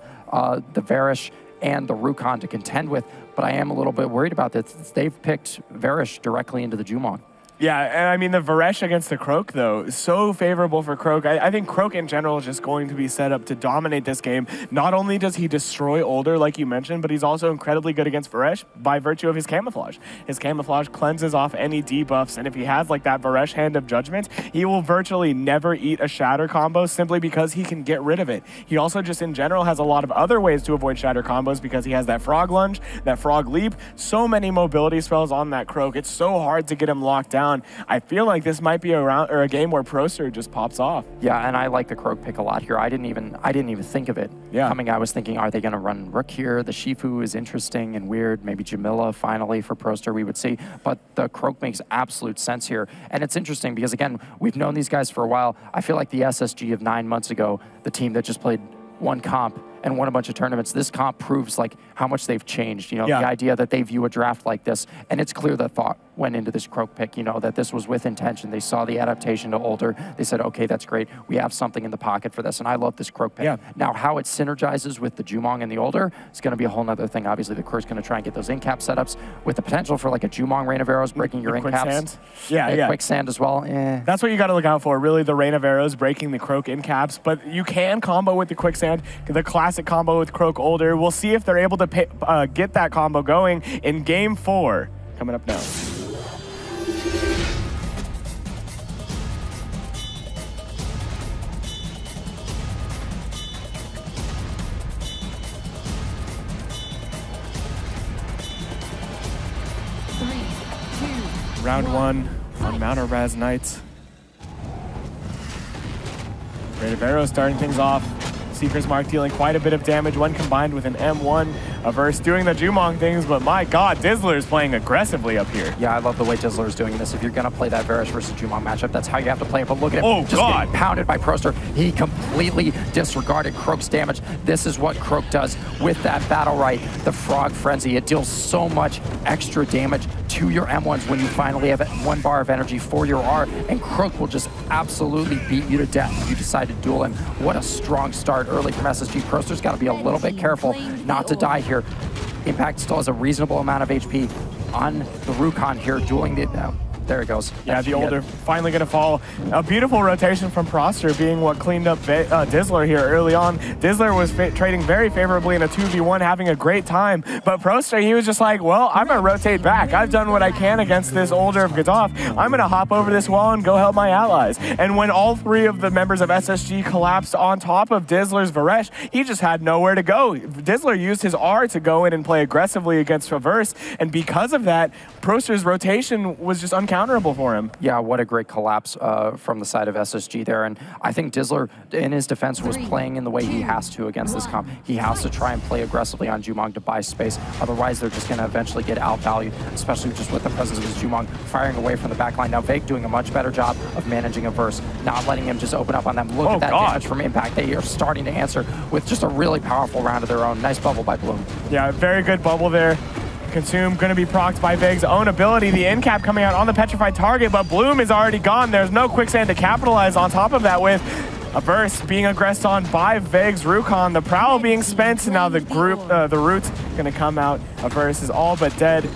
the Varish and the Rukon to contend with, but I am a little bit worried about this. They've picked Varish directly into the Jumong. Yeah, and I mean, the Varesh against the Croak, though, is so favorable for Croak. I think Croak in general is just going to be set up to dominate this game. Not only does he destroy Older, like you mentioned, but he's also incredibly good against Varesh by virtue of his camouflage. His camouflage cleanses off any debuffs, and if he has like that Varesh Hand of Judgment, he will virtually never eat a Shatter combo simply because he can get rid of it. He also just in general has a lot of other ways to avoid Shatter combos because he has that Frog Lunge, that Frog Leap, so many mobility spells on that Croak. It's so hard to get him locked down. I feel like this might be a game where Proster just pops off. Yeah, and I like the Croak pick a lot here. I didn't even think of it coming. I was thinking, are they going to run Rook here? The Shifu is interesting and weird. Maybe Jamila finally for Proster, we would see. But the Croak makes absolute sense here. And it's interesting because, again, we've known these guys for a while. I feel like the SSG of 9 months ago, the team that just played one comp and won a bunch of tournaments, this comp proves like how much they've changed. You know, the idea that they view a draft like this, and it's clear that thought went into this Croak pick, you know, that this was with intention. They saw the adaptation to Older. They said, okay, that's great. We have something in the pocket for this, and I love this Croak pick. Now, how it synergizes with the Jumong and the Older is going to be a whole other thing. Obviously, the Croak's going to try and get those in-cap setups with the potential for like a Jumong Rain of Arrows breaking your in-caps. Quicksand as well. That's what you got to look out for, really, the Rain of Arrows breaking the Croak in-caps, but you can combo with the Quicksand, the classic combo with Croak Older. We'll see if they're able to get that combo going in Game 4, coming up now. Round 1 on Mount Araz Knights. Rain of Arrows starting things off. Seeker's Mark dealing quite a bit of damage when combined with an M1. Averse doing the Jumong things, but my God, Dizzler is playing aggressively up here. Yeah, I love the way Dizzler is doing this. If you're going to play that Varus versus Jumong matchup, that's how you have to play it. But look at him, just getting pounded by Proster. He completely disregarded Croak's damage. This is what Croak does with that Battlerite, the Frog Frenzy. It deals so much extra damage to your M1s when you finally have 1 bar of energy for your R, and Croak will just absolutely beat you to death if you decide to duel him. What a strong start early from SSG. Proster's got to be a little bit careful not to die here. Impact still has a reasonable amount of HP on the Rukon here, dueling the... there it goes. Yeah, the older finally going to fall. A beautiful rotation from Proster being what cleaned up Dizzler here early on. Dizzler was trading very favorably in a 2v1, having a great time. But Proster, he was just like, well, I'm going to rotate back. I've done what I can against this older of Gaddafi. I'm going to hop over this wall and go help my allies. And when all 3 of the members of SSG collapsed on top of Dizzler's Varesh, he just had nowhere to go. Dizzler used his R to go in and play aggressively against Traverse. And because of that, Proster's rotation was just uncounterable for him. Yeah, what a great collapse from the side of SSG there. And I think Dizzler, in his defense, was playing in the way he has to against this comp. He has to try and play aggressively on Jumong to buy space. Otherwise, they're just going to eventually get outvalued, especially just with the presence of his Jumong firing away from the backline. Now, Vake doing a much better job of managing Averse, not letting him just open up on them. Look at that damage from Impact. They are starting to answer with just a really powerful round of their own. Nice bubble by Bloom. Yeah, very good bubble there. Consume going to be procced by Veg's own ability. The end cap coming out on the petrified target, but Bloom is already gone. There's no quicksand to capitalize on top of that with Averse being aggressed on by Veg's Rukon. The Prowl being spent, and now the Root's going to come out. Averse is all but dead.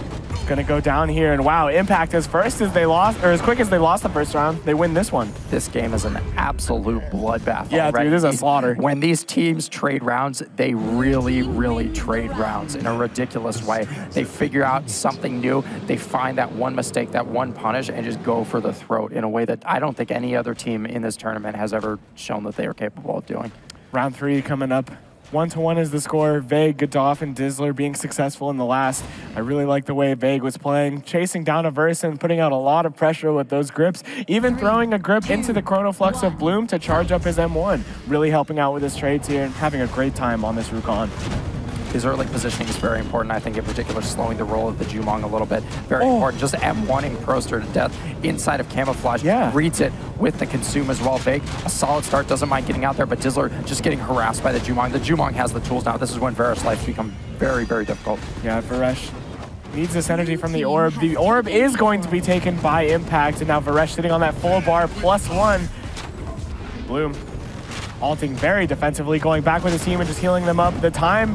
Going to go down here, and wow, Impact as quick as they lost the first round, they win this one. This game is an absolute bloodbath. Yeah, already. Dude, this is a slaughter. When these teams trade rounds, they really, really trade rounds in a ridiculous way. They figure out something new, they find that one mistake, that one punish, and just go for the throat in a way that I don't think any other team in this tournament has ever shown that they are capable of doing. Round 3 coming up. 1-1 is the score. Veg, Gaddafi, and Dizzler being successful in the last. I really like the way Veg was playing, chasing down Averse and putting out a lot of pressure with those grips, even throwing a grip into the Chronoflux of Bloom to charge up his M1. Really helping out with his trades here and having a great time on this Rukon. His early positioning is very important, I think, in particular, slowing the roll of the Jumong a little bit. Very important. Just M1ing Proster to death inside of Camouflage. Yeah. Reads it with the Consume as well. Vake, a solid start, doesn't mind getting out there, but Dizzler just getting harassed by the Jumong. The Jumong has the tools now. This is when Varus life become very, very difficult. Yeah, Varesh needs this energy from the Orb. The Orb is going to be taken by Impact, and now Varesh sitting on that full bar +1. Bloom alting very defensively, going back with his team and just healing them up. The time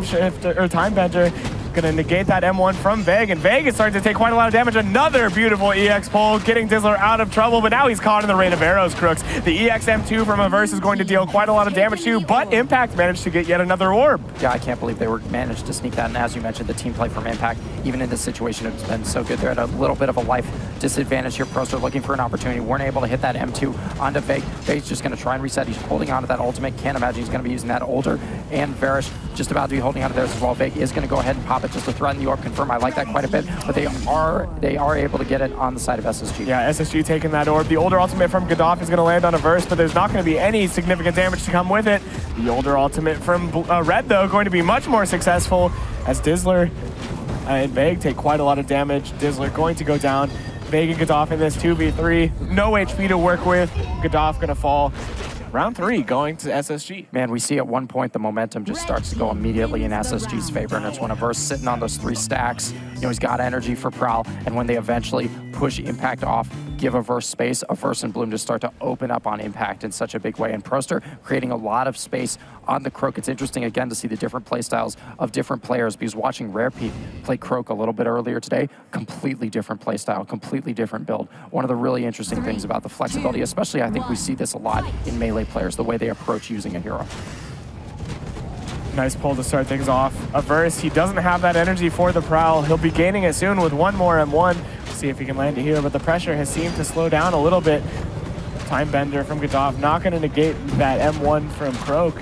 bender gonna negate that M1 from Veg, and Veg is starting to take quite a lot of damage. Another beautiful EX pull, getting Dizzler out of trouble, but now he's caught in the rain of arrows, Crooks. The EX M2 from Averse is going to deal quite a lot of damage too, but Impact managed to get yet another orb. Yeah, I can't believe they managed to sneak that, and as you mentioned, the team play from Impact, even in this situation, it's been so good. They're at a little bit of a life disadvantage here. Proster looking for an opportunity, weren't able to hit that M2 onto Veg. Veg's just gonna try and reset. He's holding on to that ultimate. Can't imagine he's gonna be using that older, and Varus just about to be holding on to theirs as well. Veg is gonna go ahead and pop it just to threaten the orb confirm. I like that quite a bit, but they are able to get it on the side of SSG. Yeah, SSG taking that orb. The older ultimate from Gaddafi is gonna land on Averse, but there's not gonna be any significant damage to come with it. The older ultimate from Red, though, going to be much more successful as Dizzler and Veg take quite a lot of damage. Dizzler going to go down. Veg and Gaddafi in this 2v3. No HP to work with. Gaddafi gonna fall. Round 3 going to SSG. Man, we see at one point the momentum just starts to go immediately in SSG's favor, and it's when Averse sitting on those 3 stacks. You know, he's got energy for Prowl, and when they eventually push Impact off, give Averse space, Averse and Bloom just start to open up on Impact in such a big way. And Proster creating a lot of space on the Croak. It's interesting, again, to see the different play styles of different players, because watching Rare Pete play Croak a little bit earlier today, completely different play style, completely different build. One of the really interesting things about the flexibility, especially I think we see this a lot in Melee players, the way they approach using a hero. Nice pull to start things off. Averse, he doesn't have that energy for the Prowl. He'll be gaining it soon with one more M1. See if he can land it here, but the pressure has seemed to slow down a little bit. Time bender from Gaddafi, not going to negate that M1 from Croak.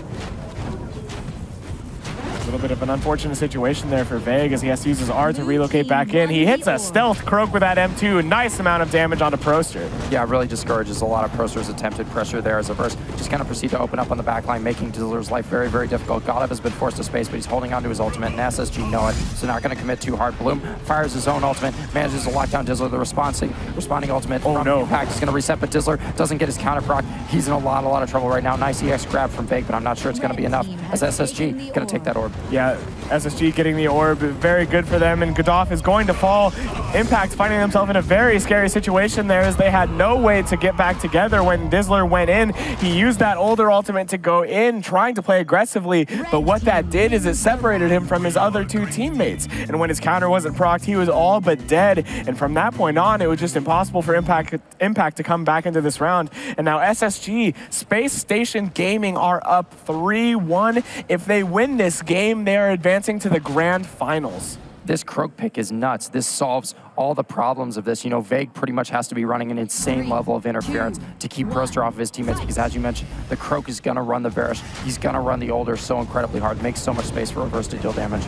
A little bit of an unfortunate situation there for Veg as he has to use his R to relocate back in. He hits a stealth Croak with that M2. Nice amount of damage onto Proster. Yeah, it really discourages a lot of Proster's attempted pressure there as a verse. Just kind of proceed to open up on the backline, making Dizzler's life very, very difficult. Godev has been forced to space, but he's holding on to his ultimate, and SSG know it, so not going to commit too hard. Bloom fires his own ultimate, manages to lock down Dizzler. The responding ultimate from Impact is going to reset, but Dizzler doesn't get his counter proc. He's in a lot of trouble right now. Nice EX grab from Veg, but I'm not sure it's going to be enough as SSG going to take that orb. Yeah, SSG getting the orb, very good for them, and Godolph is going to fall. Impact finding themselves in a very scary situation there as they had no way to get back together when Dizzler went in. He used that older ultimate to go in, trying to play aggressively, but what that did is it separated him from his other two teammates. And when his counter wasn't procced, he was all but dead. And from that point on, it was just impossible for Impact to come back into this round. And now SSG, Spacestation Gaming are up 3-1. If they win this game, they are advancing to the grand finals. This Croak pick is nuts. This solves all the problems of this. You know, Veg pretty much has to be running an insane level of interference to keep Proster off of his teammates because, as you mentioned, the Croak is going to run the Varish. He's going to run the Older so incredibly hard. Makes so much space for Reverse to deal damage.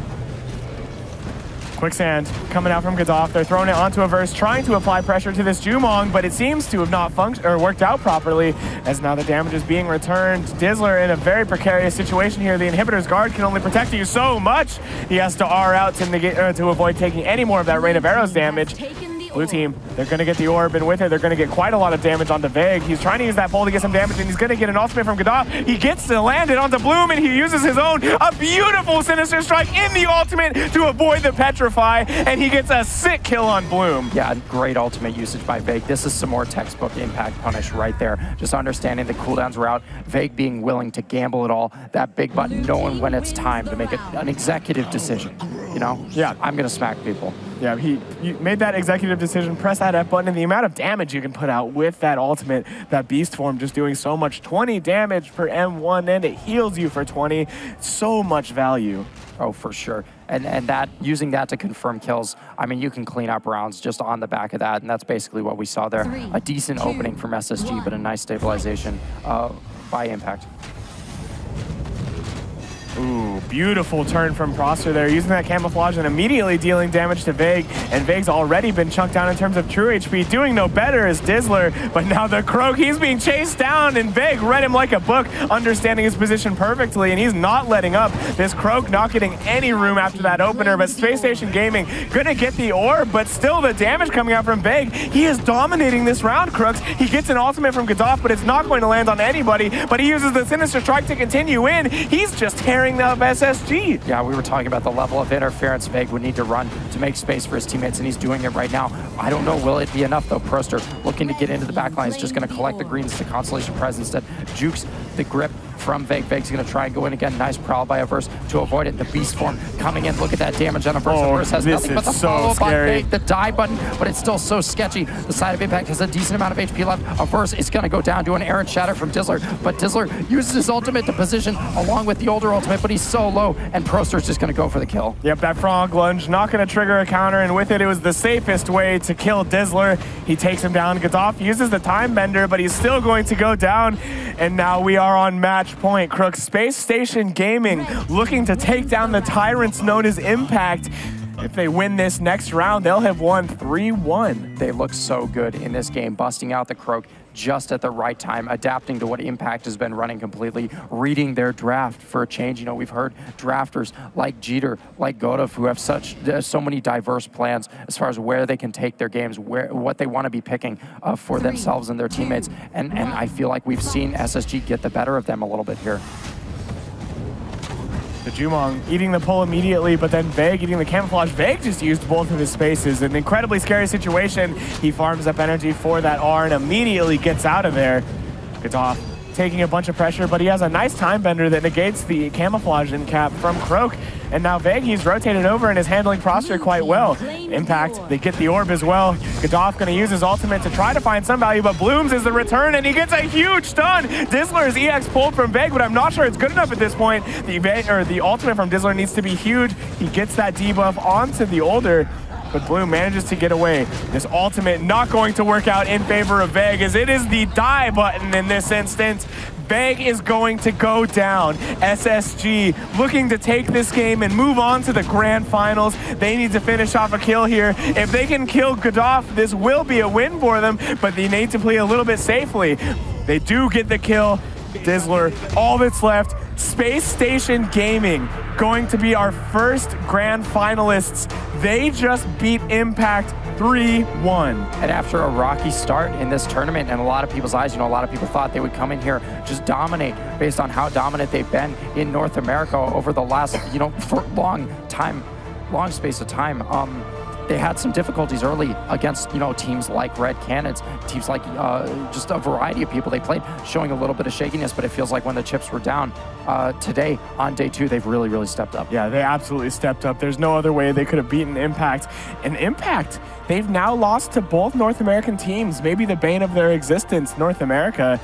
Quicksand coming out from Godolph. They're throwing it onto a Verse, trying to apply pressure to this Jumong, but it seems to have not worked out properly as now the damage is being returned. Dizzler in a very precarious situation here. The inhibitor's guard can only protect you so much. He has to R out to negate to avoid taking any more of that rain of arrows damage. Blue team, they're going to get the orb, and with it, they're going to get quite a lot of damage onto Veg. He's trying to use that pole to get some damage, and he's going to get an ultimate from Godolph. He gets to land it onto Bloom, and he uses his own, a beautiful Sinister Strike in the ultimate to avoid the Petrify, and he gets a sick kill on Bloom. Yeah, great ultimate usage by Veg. This is some more textbook Impact punish right there. Just understanding the cooldowns were out, Veg being willing to gamble it all, that big button, knowing when it's time to make an executive decision. You know? Yeah. I'm going to smack people. Yeah, he made that executive decision, press that F button, and the amount of damage you can put out with that ultimate, that beast form just doing so much, 20 damage per M1, and it heals you for 20, so much value. Oh, for sure. And that using that to confirm kills, I mean, you can clean up rounds just on the back of that, and that's basically what we saw there. A decent opening from SSG, but a nice stabilization by Impact. Ooh, beautiful turn from Proster there, using that camouflage and immediately dealing damage to Veg. And Veg's already been chunked down in terms of true HP. Doing no better is Dizzler, but now the Croak, he's being chased down, and Veg read him like a book, understanding his position perfectly, and he's not letting up. This Croak not getting any room after that opener, but Spacestation Gaming gonna get the orb, but still the damage coming out from Veg. He is dominating this round, Crooks. He gets an ultimate from Godolph, but it's not going to land on anybody, but he uses the Sinister Strike to continue in. He's just tearing up SSG. Yeah, we were talking about the level of interference Veg would need to run to make space for his teammates, and he's doing it right now. I don't know, will it be enough though? Proster looking to get into the backline is just going to collect the greens to Constellation Prez instead. Jukes the grip from Veg. Veg's going to try and go in again. Nice prowl by a Verse to avoid it. The beast form coming in. Look at that damage on a Verse. Oh, Verse has this nothing but the is so follow-up on scary. Veg, the die button, but it's still so sketchy. The side of Impact has a decent amount of HP left. A Verse is going to go down to an errant shatter from Dizzler, but Dizzler uses his ultimate to position along with the older ultimate, but he's so low, and Proster's just going to go for the kill. Yep, that frog lunge not going to trigger a counter, and with it, it was the safest way to kill Dizzler. He takes him down. Godolph uses the time bender, but he's still going to go down, and now we are on match point. Crooks, Spacestation Gaming looking to take down the tyrants known as Impact. If they win this next round, they'll have won 3-1. They look so good in this game, busting out the Croak just at the right time, adapting to what Impact has been running completely, reading their draft for a change. You know, we've heard drafters like Jeter, like Godev, who have so many diverse plans as far as where they can take their games, what they want to be picking for themselves and their teammates. And I feel like we've seen SSG get the better of them a little bit here. The Jumong eating the pull immediately, but then Veg eating the camouflage. Veg just used both of his spaces. An incredibly scary situation. He farms up energy for that R and immediately gets out of there. Godolph taking a bunch of pressure, but he has a nice time bender that negates the camouflage in cap from Croak. And now Veg, he's rotated over and is handling Proster quite well. Impact, they get the orb as well. Godolph gonna use his ultimate to try to find some value, but Blooms is the return, and he gets a huge stun. Dizzler's EX pulled from Veg, but I'm not sure it's good enough at this point. The ultimate from Dizzler needs to be huge. He gets that debuff onto the older, but Bloom manages to get away. This ultimate not going to work out in favor of Veg, as it is the die button in this instance. Veg is going to go down. SSG looking to take this game and move on to the grand finals. They need to finish off a kill here. If they can kill Godolph, this will be a win for them, but they need to play a little bit safely. They do get the kill. Dizzler, all that's left. Spacestation Gaming going to be our first grand finalists. They just beat Impact 3-1. And after a rocky start in this tournament, and a lot of people's eyes, a lot of people thought they would come in here, just dominate based on how dominant they've been in North America over the last, for long space of time. They had some difficulties early against, teams like Red Cannons, teams like just a variety of people they played, showing a little bit of shakiness, but it feels like when the chips were down today on day 2, they've really, really stepped up. Yeah, they absolutely stepped up. There's no other way they could have beaten Impact. And Impact, they've now lost to both North American teams, maybe the bane of their existence, North America.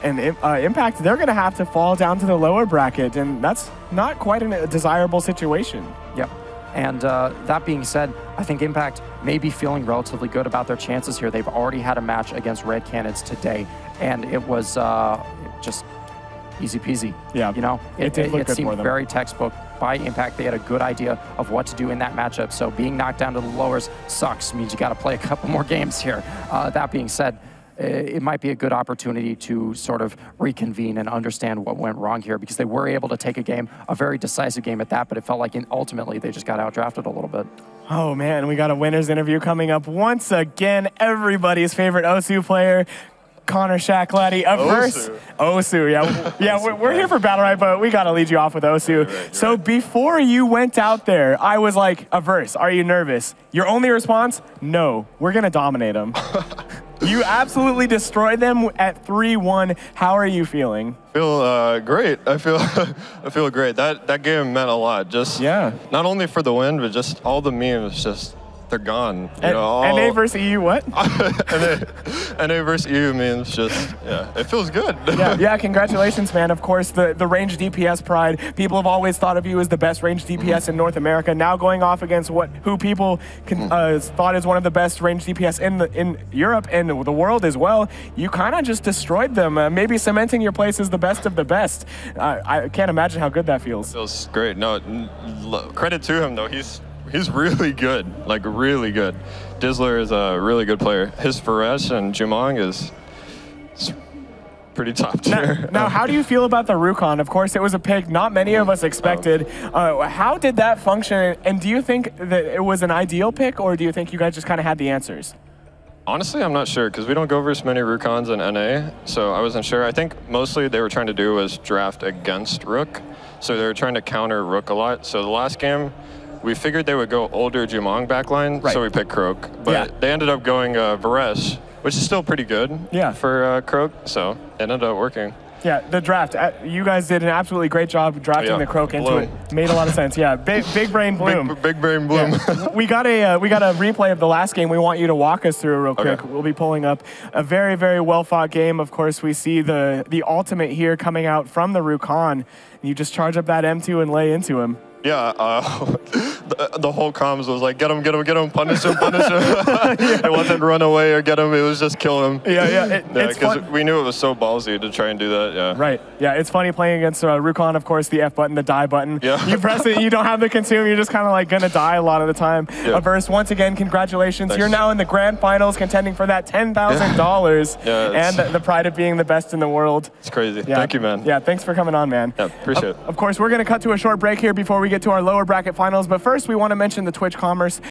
And Impact, they're going to have to fall down to the lower bracket, and that's not quite a desirable situation. Yep. And that being said, I think Impact may be feeling relatively good about their chances here. They've already had a match against Red Cannons today, and it was just easy peasy. Yeah, it seemed very textbook by Impact. They had a good idea of what to do in that matchup. So being knocked down to the lowers sucks. Means you got to play a couple more games here. That being said, it might be a good opportunity to sort of reconvene and understand what went wrong here, because they were able to take a game, a very decisive game at that, but it felt like ultimately they just got outdrafted a little bit. Oh man, we got a winner's interview coming up once again. Everybody's favorite Osu player, Connor Shaklady, versus Osu. Yeah, we're here for Battlerite, but we got to lead you off with Osu. Right. So before you went out there, I was like, Averse, are you nervous? Your only response, no, we're going to dominate them. You absolutely destroyed them at 3-1. How are you feeling? Feel great. I feel great. That game meant a lot. Just not only for the win, but just all the memes. Just they're gone. NA versus EU, what? NA versus EU means just it feels good. yeah. Congratulations, man. Of course, the range DPS pride. People have always thought of you as the best range DPS in North America. Now going off against who people thought is one of the best range DPS in Europe and the world as well. You kind of just destroyed them, maybe cementing your place as the best of the best. I can't imagine how good that feels. Feels great. No, credit to him though. He's really good, like really good. Dizzler is a really good player. His Faresh and Jumong is pretty top tier. Now, how do you feel about the Rukon? Of course, it was a pick not many of us expected. How did that function? And do you think that it was an ideal pick, or do you think you guys just kind of had the answers? Honestly, I'm not sure, because we don't go versus many Rukons in NA, so I wasn't sure. I think mostly they were trying to do was draft against Rook, so they were trying to counter Rook a lot. So the last game, we figured they would go older Jumong backline, so we picked Croak. But they ended up going Varesh, which is still pretty good for Croak, so it ended up working. Yeah, the draft. You guys did an absolutely great job drafting the Croak into it. Made a lot of sense. Yeah, big brain bloom. Big brain bloom. Yeah. we got a replay of the last game. We want you to walk us through real quick. We'll be pulling up a very, very well fought game. Of course, we see the ultimate here coming out from the Rukon. You just charge up that M2 and lay into him. Yeah, the whole comms was like, get him, punish him. It wasn't run away or get him, it was just kill him. Because we knew it was so ballsy to try and do that, Right, it's funny playing against Rukon, of course, the F button, the die button. You press it, you don't have the consume, you're just kind of like gonna die a lot of the time. Averse, once again, congratulations. Thanks. You're now in the grand finals contending for that $10,000 and the pride of being the best in the world. It's crazy, thank you, man. Yeah, thanks for coming on, man. Yeah, appreciate it. Of course, we're gonna cut to a short break here before we get to our lower bracket finals, but first we want to mention the Twitch commerce.